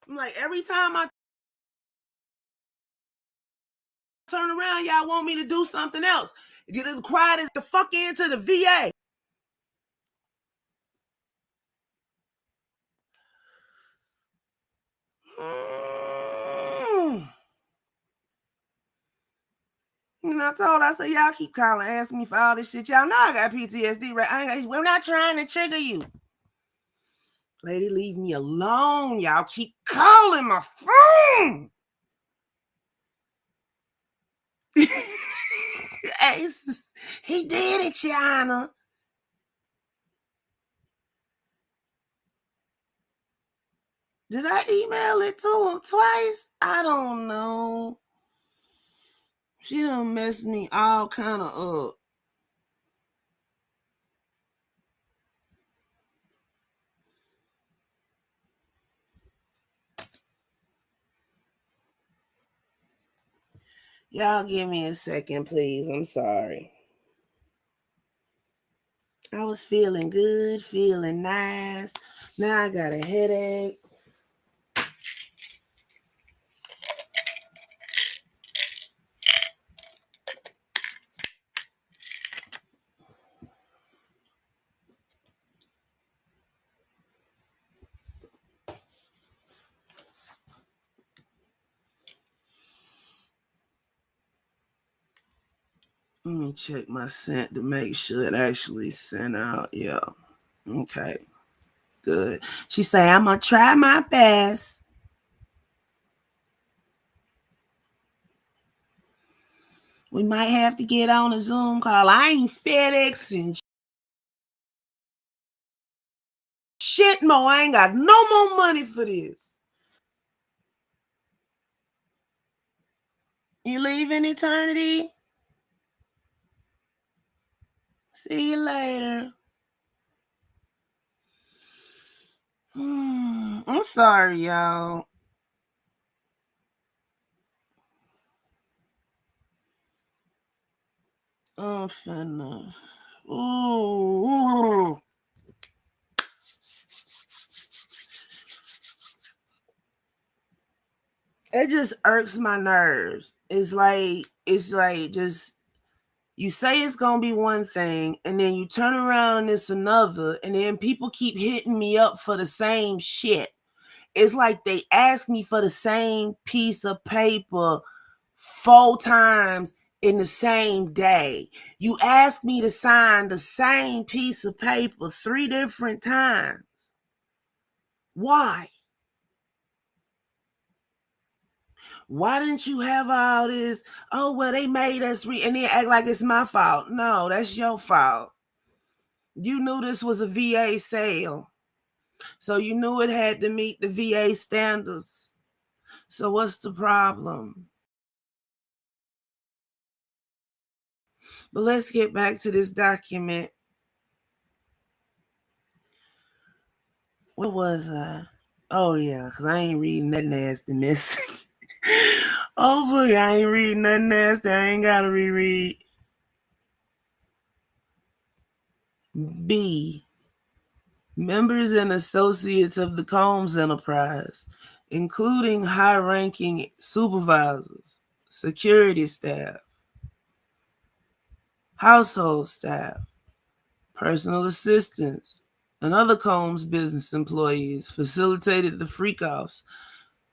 I'm like, every time I turn around, y'all want me to do something else. Get as quiet as the fuck into the VA. I said, y'all keep calling, asking me for all this shit. Y'all know I got PTSD, right? We're not trying to trigger you. Lady, leave me alone. Y'all keep calling my phone. Ace, he did it, China. Did I email it to him twice? I don't know. She done messed me all kind of up. Y'all give me a second, please. I'm sorry. I was feeling good, feeling nice. Now I got a headache. Let me check my sent to make sure it actually sent out. Yeah. Okay. Good. She say, I'm going to try my best. We might have to get on a Zoom call. I ain't FedExing shit more. I ain't got no more money for this. You leaving eternity? See you later. I'm sorry, y'all. I'm finna. Ooh. It just irks my nerves. It's like just you say it's gonna be one thing, and then you turn around and it's another, and then people keep hitting me up for the same shit. It's like they ask me for the same piece of paper 4 times in the same day. You ask me to sign the same piece of paper 3 different times. Why? Why didn't you have all this? Oh, well, they made us and then act like it's my fault. No, that's your fault. You knew this was a VA sale. So you knew it had to meet the VA standards. So what's the problem? But let's get back to this document. What was I? Oh, yeah, because I ain't reading that nastiness. Oh, boy, I ain't reading nothing nasty. I ain't got to reread. B. Members and associates of the Combs enterprise, including high-ranking supervisors, security staff, household staff, personal assistants, and other Combs business employees facilitated the freak-offs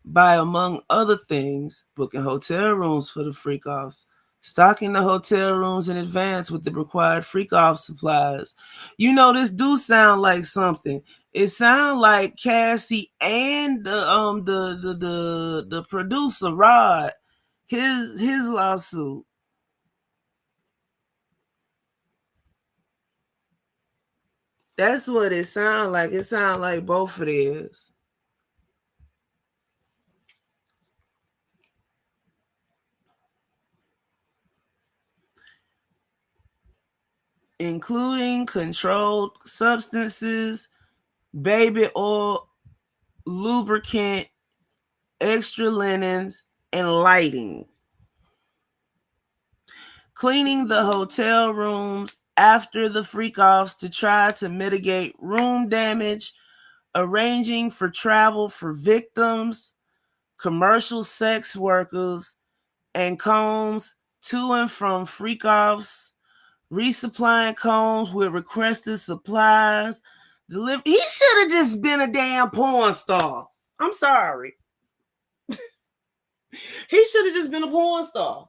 by, among other things, booking hotel rooms for the freak-offs, stocking the hotel rooms in advance with the required freak-off supplies. You know, this do sound like something. It sounds like Cassie and the producer Rod, his lawsuit. That's what it sounds like. It sounds like both of theirs. Including controlled substances, baby oil, lubricant, extra linens, and lighting. Cleaning the hotel rooms after the freak-offs to try to mitigate room damage, arranging for travel for victims, commercial sex workers, and Combs to and from freak-offs, resupplying Combs with requested supplies. He should have just been a damn porn star. I'm sorry. He should have just been a porn star.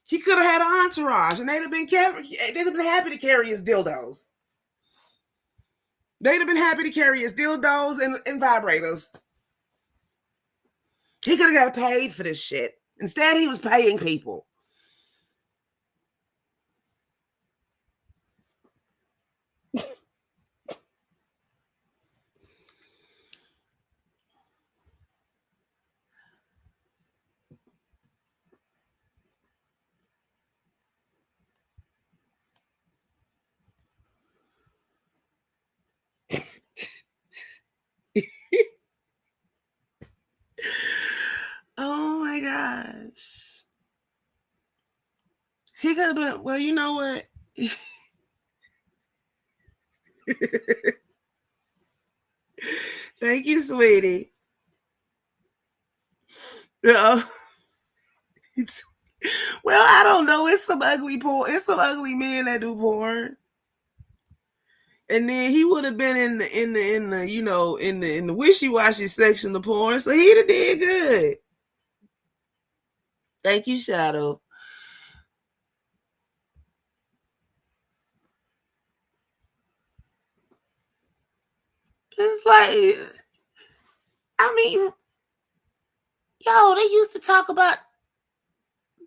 He could have had an entourage, and they'd have been happy to carry his dildos. They'd have been happy to carry his dildos and vibrators. He could have got paid for this shit. Instead, he was paying people. Oh my gosh. He could have been, well, you know what? Thank you, sweetie. Well, I don't know. It's some ugly porn. It's some ugly men that do porn. And then he would have been in the wishy-washy section of porn, so he'd have did good. Thank you, Shadow. It's like, I mean, yo, they used to talk about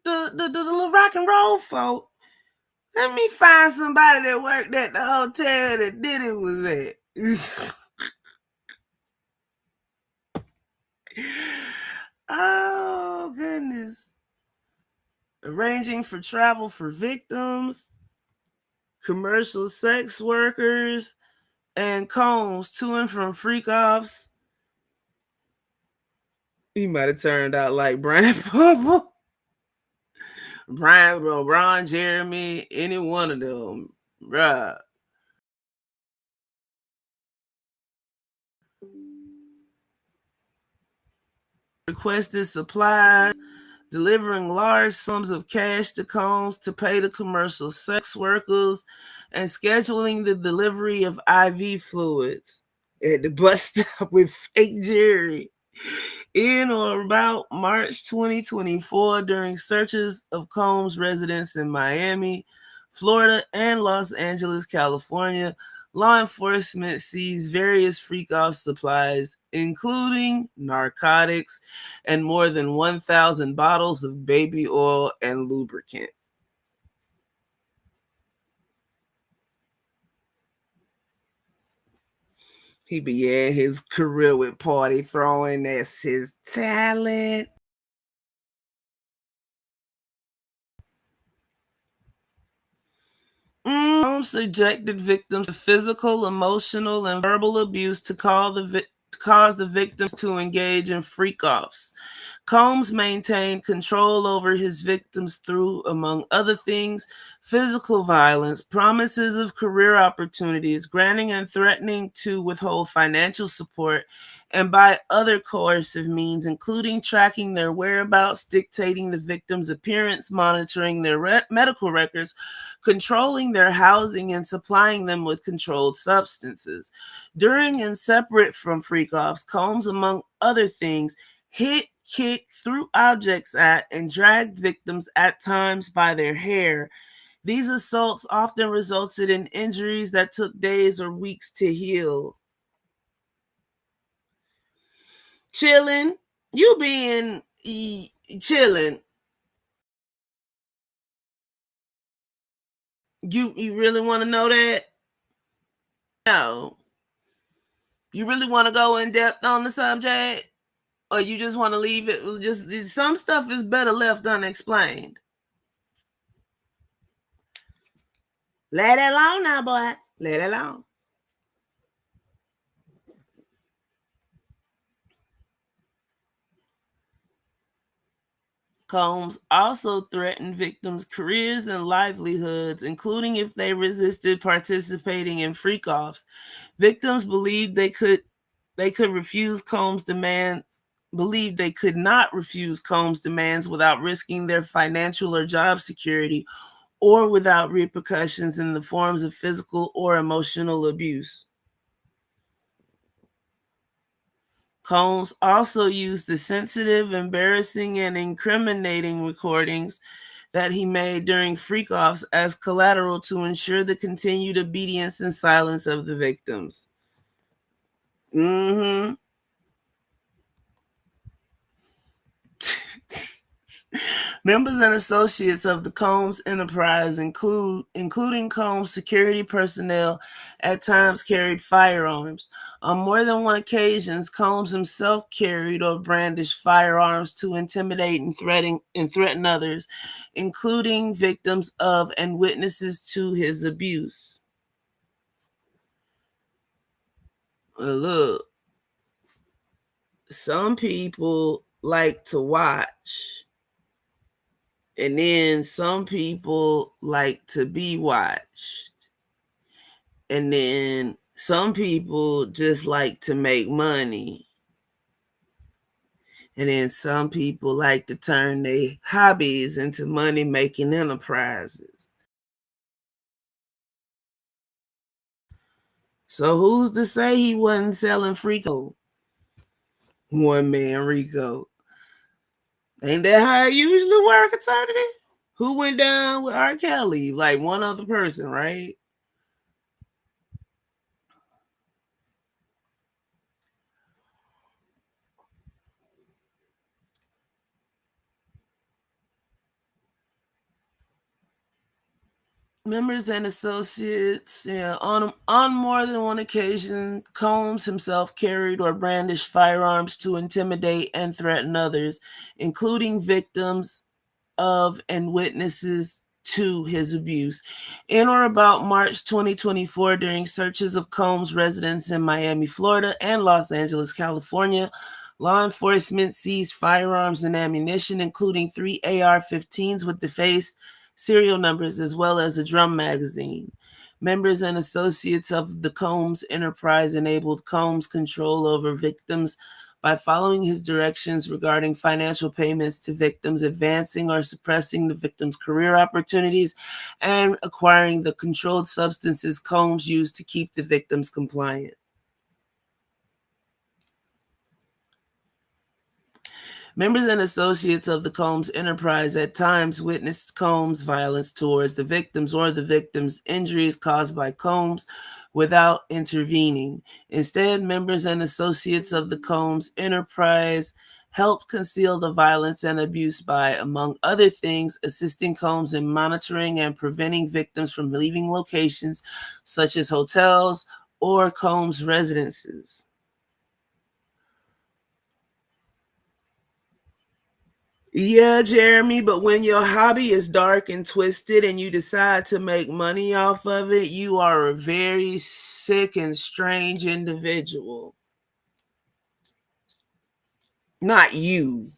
the little rock and roll folk. Let me find somebody that worked at the hotel that Diddy was at. Oh, goodness. Arranging for travel for victims, commercial sex workers, and Combs to and from freak-offs. He might have turned out like Brian Bubble. Ron Jeremy, any one of them. Bruh. Requested supplies, delivering large sums of cash to Combs to pay the commercial sex workers, and scheduling the delivery of IV fluids at the bus stop with fake jewelry. In or about March 2024, during searches of Combs' residence in Miami, Florida, and Los Angeles, California, law enforcement seized various freak-off supplies, including narcotics and more than 1,000 bottles of baby oil and lubricant. He began his career with party throwing. That's his talent. Subjected victims to physical, emotional, and verbal abuse to call the caused the victims to engage in freak-offs. Combs maintained control over his victims through, among other things, physical violence, promises of career opportunities, granting and threatening to withhold financial support, and by other coercive means, including tracking their whereabouts, dictating the victim's appearance, monitoring their medical records, controlling their housing, and supplying them with controlled substances. During and separate from freak-offs, Combs, among other things, hit, kicked, threw objects at, and dragged victims at times by their hair. These assaults often resulted in injuries that took days or weeks to heal. Chilling, you being chilling. You really want to know that? No. You really want to go in depth on the subject? Or you just want to leave it? Just some stuff is better left unexplained. Let it alone now, boy. Let it alone. Combs also threatened victims' careers and livelihoods, including if they resisted participating in freak-offs. Victims believed they could refuse Combs' demands, believed they could not refuse Combs' demands without risking their financial or job security, or without repercussions in the forms of physical or emotional abuse. Combs also used the sensitive, embarrassing, and incriminating recordings that he made during freak-offs as collateral to ensure the continued obedience and silence of the victims. Mm-hmm. Members and associates of the Combs enterprise, including Combs security personnel, at times carried firearms. On more than one occasion, Combs himself carried or brandished firearms to intimidate and threaten others, including victims of and witnesses to his abuse. Look, some people like to watch. And then some people like to be watched. And then some people just like to make money. And then some people like to turn their hobbies into money-making enterprises. So who's to say he wasn't selling Frico? One man Rico. Ain't that how it usually work, eternity? Who went down with R. Kelly? Like one other person, right? Members and associates, on more than one occasion, Combs himself carried or brandished firearms to intimidate and threaten others, including victims of and witnesses to his abuse. In or about March 2024, during searches of Combs' residence in Miami, Florida, and Los Angeles, California, law enforcement seized firearms and ammunition, including 3 AR-15s with defaced serial numbers, as well as a drum magazine. Members and associates of the Combs enterprise enabled Combs' control over victims by following his directions regarding financial payments to victims, advancing or suppressing the victim's career opportunities, and acquiring the controlled substances Combs used to keep the victims compliant. Members and associates of the Combs enterprise at times witnessed Combs' violence towards the victims or the victims' injuries caused by Combs without intervening. Instead, members and associates of the Combs enterprise helped conceal the violence and abuse by, among other things, assisting Combs in monitoring and preventing victims from leaving locations such as hotels or Combs' residences. Yeah, Jeremy, but when your hobby is dark and twisted and you decide to make money off of it, you are a very sick and strange individual. Not you.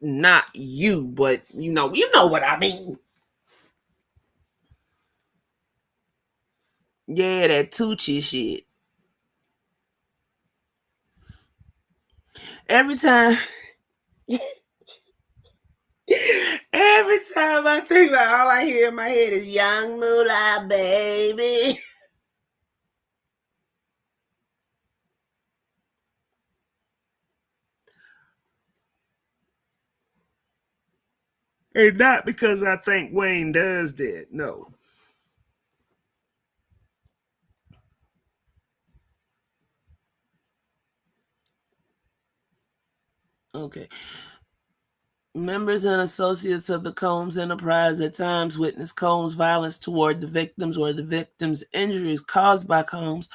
Not you, but you know what I mean. Yeah, that Tucci shit. Every time every time I think about, all I hear in my head is young moolah baby. And not because I think Wayne does that. No. Okay. Members and associates of the Combs enterprise at times witness Combs' violence toward the victims or the victims' injuries caused by Combs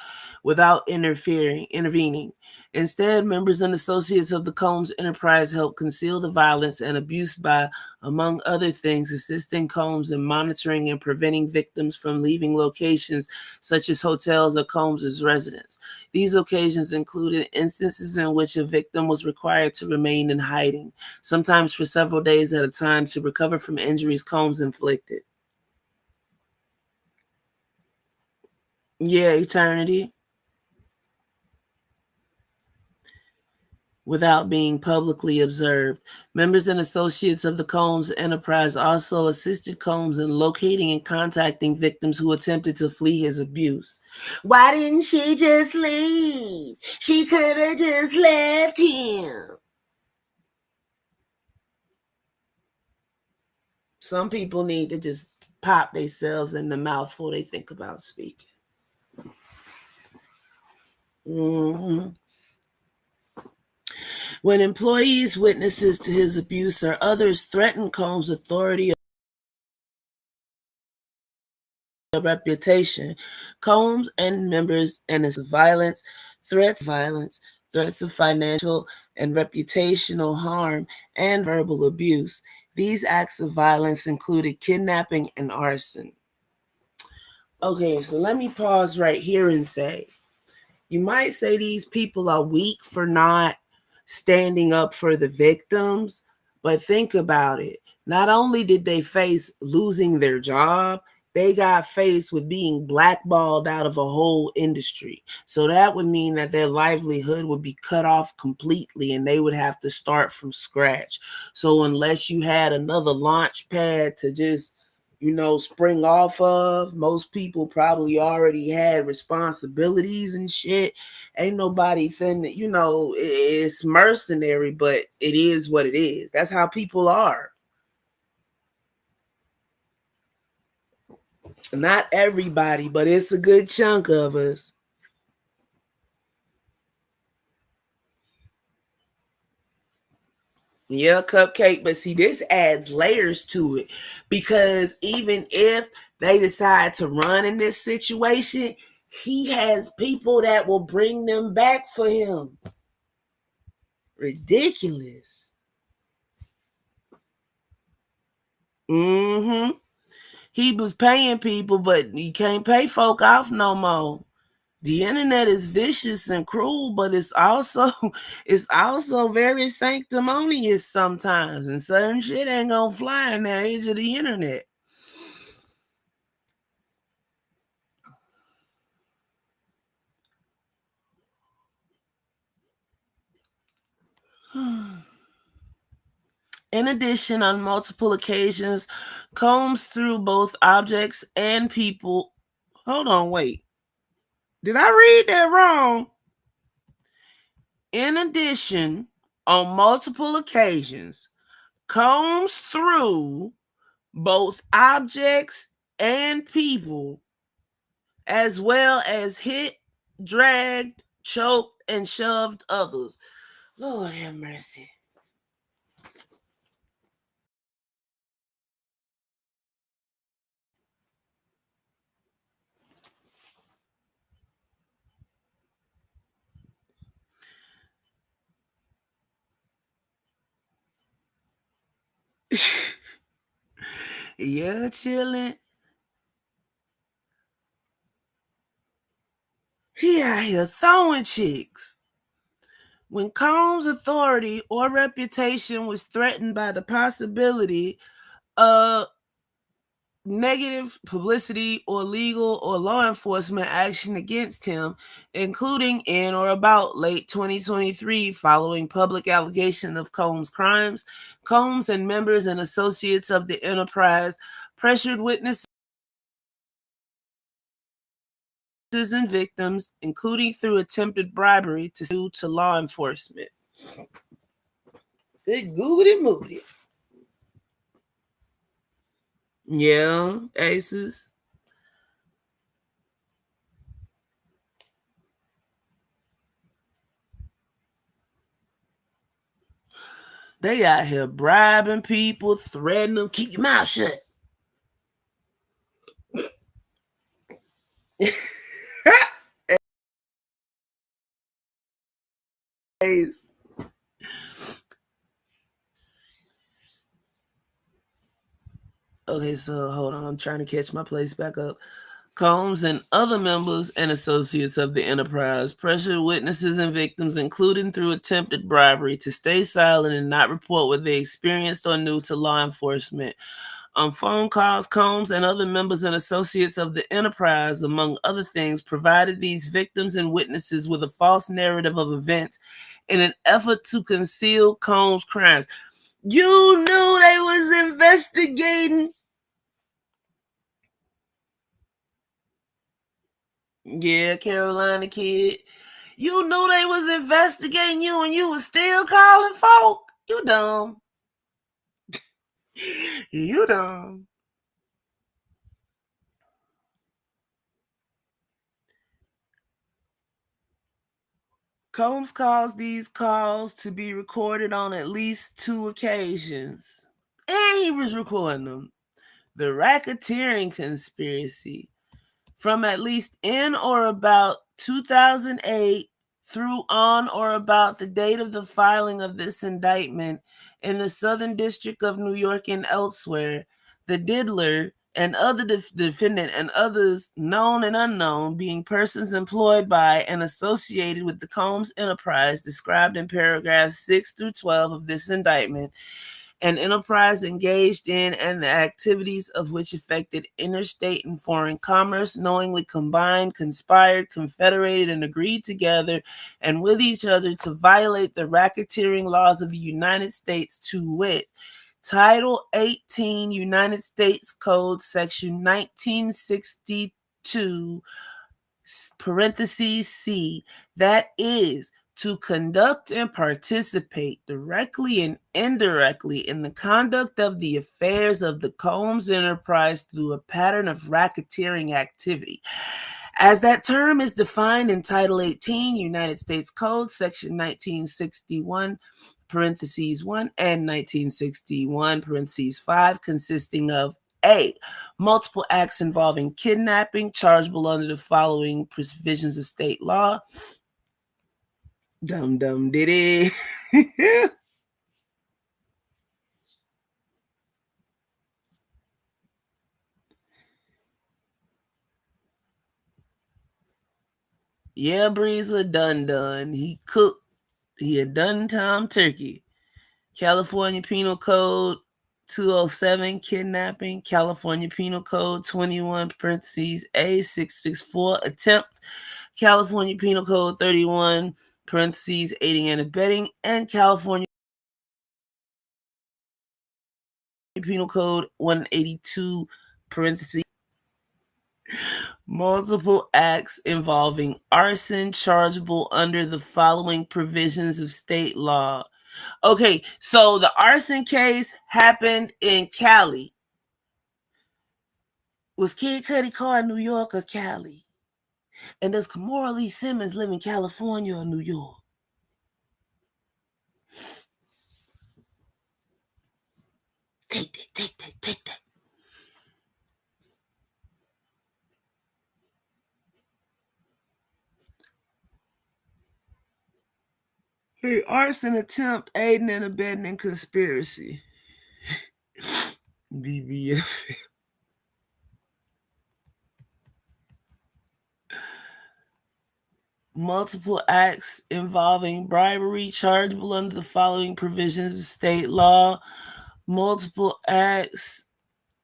without intervening. Instead, members and associates of the Combs enterprise help conceal the violence and abuse by, among other things, assisting Combs in monitoring and preventing victims from leaving locations such as hotels or Combs' residence. These occasions included instances in which a victim was required to remain in hiding, sometimes for several days at a time, to recover from injuries Combs inflicted. Yeah, eternity. Without being publicly observed. Members and associates of the Combs enterprise also assisted Combs in locating and contacting victims who attempted to flee his abuse. Why didn't she just leave? She could have just left him. Some people need to just pop themselves in the mouth before they think about speaking. Mm-hmm. When employees, witnesses to his abuse, or others threaten Combs' authority or reputation, Combs and members and his violence, threats of financial and reputational harm, and verbal abuse. These acts of violence included kidnapping and arson. Okay, so let me pause right here and say, you might say these people are weak for not standing up for the victims, but think about it. Not only did they face losing their job, they got faced with being blackballed out of a whole industry. So that would mean that their livelihood would be cut off completely and they would have to start from scratch. So unless you had another launch pad to just spring off of, most people probably already had responsibilities and shit. Ain't nobody finna, it's mercenary, but it is what it is. That's how people are. Not everybody, but it's a good chunk of us. Yeah, Cupcake, but see, this adds layers to it, because even if they decide to run in this situation, he has people that will bring them back for him. Ridiculous. Mm-hmm. He was paying people, but you can't pay folk off no more. The internet is vicious and cruel, but it's also very sanctimonious sometimes, and certain shit ain't gonna fly in the age of the internet. In addition, on multiple occasions, Combs threw both objects and people. Hold on, wait. Did I read that wrong? In addition, on multiple occasions, Combs threw both objects and people, as well as hit, dragged, choked, and shoved others. Lord have mercy. Yeah, chilling. He out here throwing chicks. When Combs' authority or reputation was threatened by the possibility of negative publicity or legal or law enforcement action against him, including in or about late 2023 following public allegation of Combs' crimes, Combs and members and associates of the enterprise pressured witnesses and victims, including through attempted bribery, to sue to law enforcement. Good googly moogly. Yeah, aces. They out here bribing people, threatening them. Keep your mouth shut. Ace. Okay, so hold on. I'm trying to catch my place back up. Combs and other members and associates of the enterprise pressured witnesses and victims, including through attempted bribery, to stay silent and not report what they experienced or knew to law enforcement. On phone calls, Combs and other members and associates of the enterprise, among other things, provided these victims and witnesses with a false narrative of events in an effort to conceal Combs' crimes. You knew they was investigating. Yeah, Carolina kid. You knew they was investigating you and you was still calling folk. You dumb. You dumb. Combs caused these calls to be recorded on at least 2 occasions. And he was recording them. The racketeering conspiracy. From at least in or about 2008 through on or about the date of the filing of this indictment in the Southern District of New York and elsewhere, the diddler and other defendant and others known and unknown being persons employed by and associated with the Combs enterprise described in paragraphs 6 through 12 of this indictment, an enterprise engaged in and the activities of which affected interstate and foreign commerce, knowingly combined, conspired, confederated, and agreed together and with each other to violate the racketeering laws of the United States, to wit, Title 18 United States Code, Section 1962, parentheses C, that is, to conduct and participate directly and indirectly in the conduct of the affairs of the Combs enterprise through a pattern of racketeering activity. As that term is defined in Title 18 United States Code, Section 1961, parentheses 1 and 1961, parentheses 5, consisting of A, multiple acts involving kidnapping, chargeable under the following provisions of state law. Dum dum diddy. Yeah, Breezer done. He cooked. He had done Tom Turkey. California Penal Code 207, kidnapping. California Penal Code 21, parentheses A 664, attempt. California Penal Code 31, parentheses aiding and abetting. And California Penal Code 182, parentheses multiple acts involving arson chargeable under the following provisions of state law. Okay, so the arson case happened in Cali. Was Kid Cudi Carr in New York or Cali? And does Kamora Lee Simmons live in California or New York? Take that. Hey, arson attempt, aiding and abetting in conspiracy. BBF. multiple acts involving bribery chargeable under the following provisions of state law, multiple acts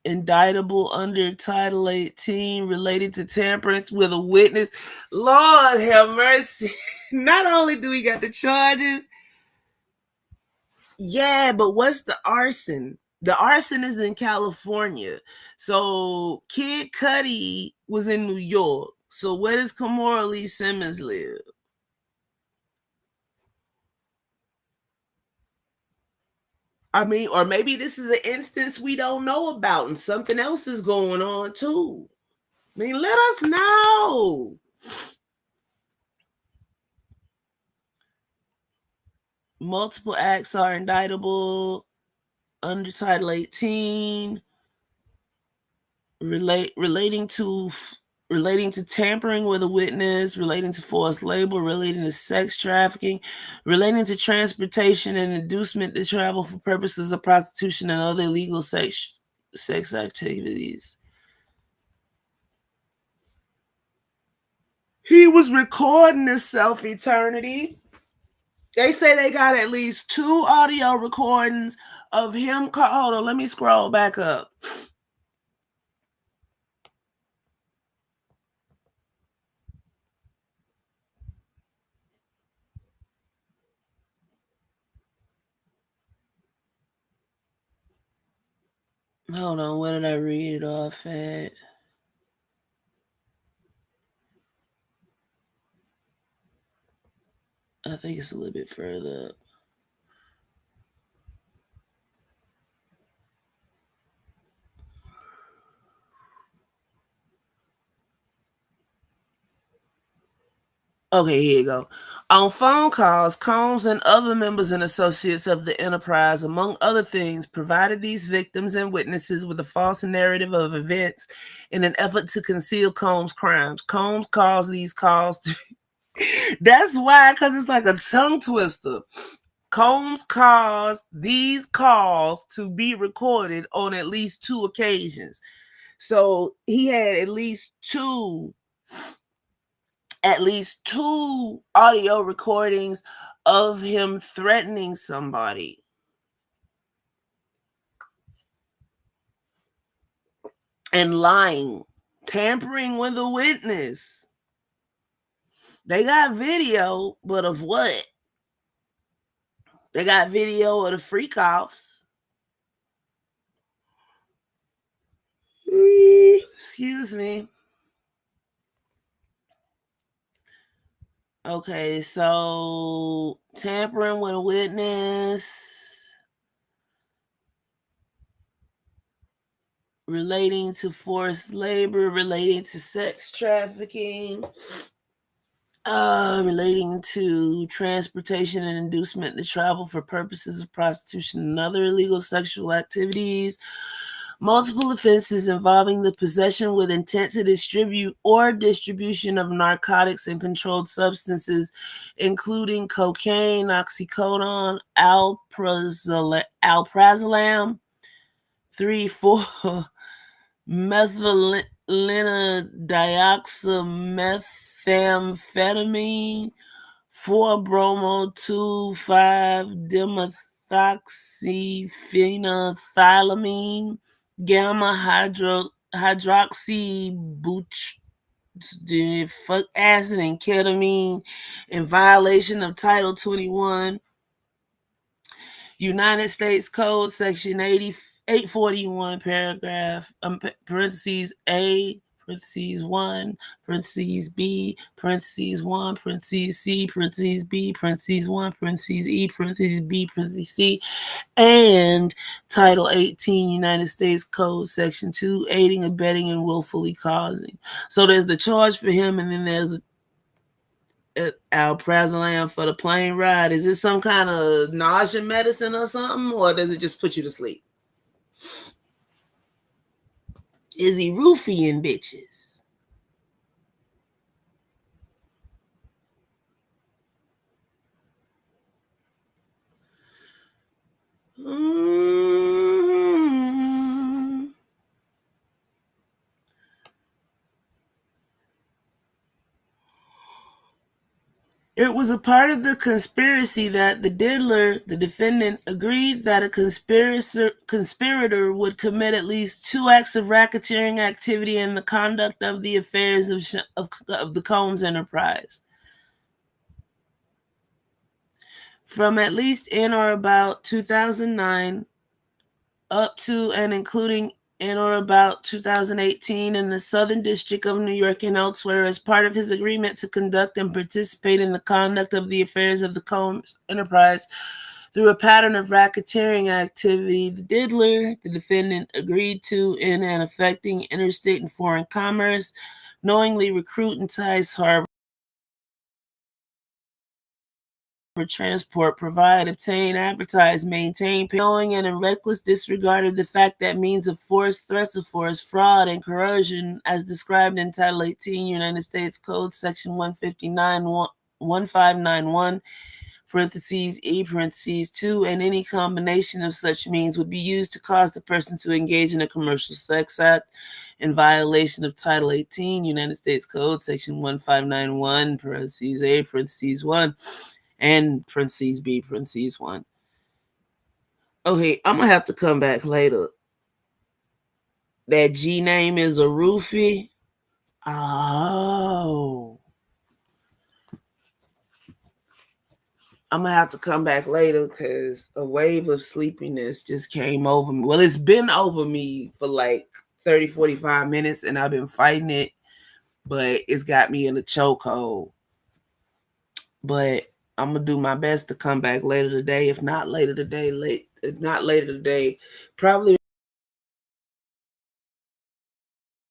indictable under Title 18 related to tamperance with a witness. Lord have mercy. Not only do we got the charges, yeah, but what's the arson? The arson is in California. So Kid Cudi was in New York. So where does Kamora Lee Simmons live? I mean, or maybe this is an instance we don't know about and something else is going on too. I mean, let us know. Multiple acts are indictable under Title 18 relating to tampering with a witness, relating to forced labor, relating to sex trafficking, relating to transportation and inducement to travel for purposes of prostitution and other illegal sex activities. He was recording himself, Eternity. They say they got at least 2 audio recordings of him. Hold on, let me scroll back up. Hold on, where did I read it off at? I think it's a little bit further up. Okay, here you go. On phone calls, Combs and other members and associates of the enterprise, among other things, provided these victims and witnesses with a false narrative of events in an effort to conceal Combs' crimes. Combs calls these calls to... That's why, because it's like a tongue twister. Combs caused these calls to be recorded on at least 2 occasions. So he had at least two audio recordings of him threatening somebody. And lying, tampering with a witness. They got video, but of what? They got video of the freak offs. Excuse me. Okay, so tampering with a witness, relating to forced labor, relating to sex trafficking, relating to transportation and inducement to travel for purposes of prostitution and other illegal sexual activities, multiple offenses involving the possession with intent to distribute or distribution of narcotics and controlled substances, including cocaine, oxycodone, alprazolam, 3,4 methylenedioxymethamphetamine, 4-bromo-2,5-dimethoxyphenethylamine, gamma hydroxybutyric acid and ketamine in violation of Title 21 United States Code Section 841 paragraph parentheses A, parentheses 1, parentheses B, parentheses 1, parentheses C, parentheses B, parentheses 1, parentheses E, parentheses B, parentheses C, and Title 18 United States Code Section 2, aiding, abetting, and willfully causing. So there's the charge for him, and then there's alprazolam for the plane ride. Is it some kind of nausea medicine or something, or does it just put you to sleep? Is he roofing bitches? It was a part of the conspiracy that the diddler, the defendant, agreed that a conspirator would commit at least 2 acts of racketeering activity in the conduct of the affairs of the Combs enterprise. From at least in or about 2009 up to and including in or about 2018 in the Southern District of New York and elsewhere as part of his agreement to conduct and participate in the conduct of the affairs of the Combs enterprise through a pattern of racketeering activity, the diddler, the defendant, agreed to in and affecting interstate and foreign commerce, knowingly recruit, entice, harbor, transport, provide, obtain, advertise, maintain, knowing and in reckless disregard of the fact that means of force, threats of force, fraud, and coercion, as described in Title 18 United States Code, Section 159, 1591, parentheses, E, parentheses, 2, and any combination of such means would be used to cause the person to engage in a commercial sex act in violation of Title 18 United States Code, Section 1591, parentheses, A, parentheses, 1, and parentheses B, parentheses 1. Okay, I'm gonna have to come back later. That G name is a roofie. Oh. I'm gonna have to come back later because a wave of sleepiness just came over me. Well, it's been over me for like 30, 45 minutes and I've been fighting it, but it's got me in a chokehold. But I'm gonna do my best to come back later today. If not later today, probably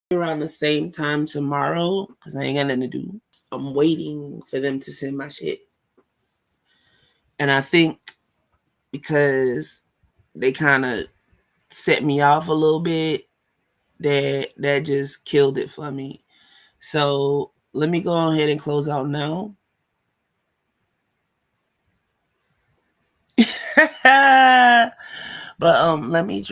around the same time tomorrow, because I ain't got nothing to do. I'm waiting for them to send my shit. And I think because they kind of set me off a little bit, that just killed it for me. So let me go ahead and close out now. But let me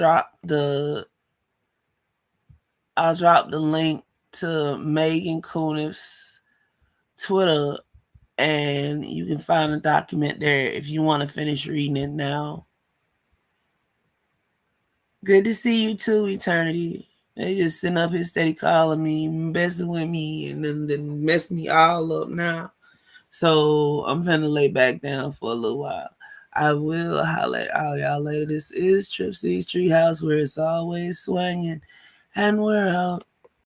I'll drop the link to Megan Cunniff's Twitter, and you can find a document there if you want to finish reading it now. Good to see you too, Eternity. They just sitting up here steady calling me, messing with me, and then mess me all up now. So I'm finna lay back down for a little while. I will holler at all y'all later. This is Trip C's Treehouse, where it's always swinging, and we're out.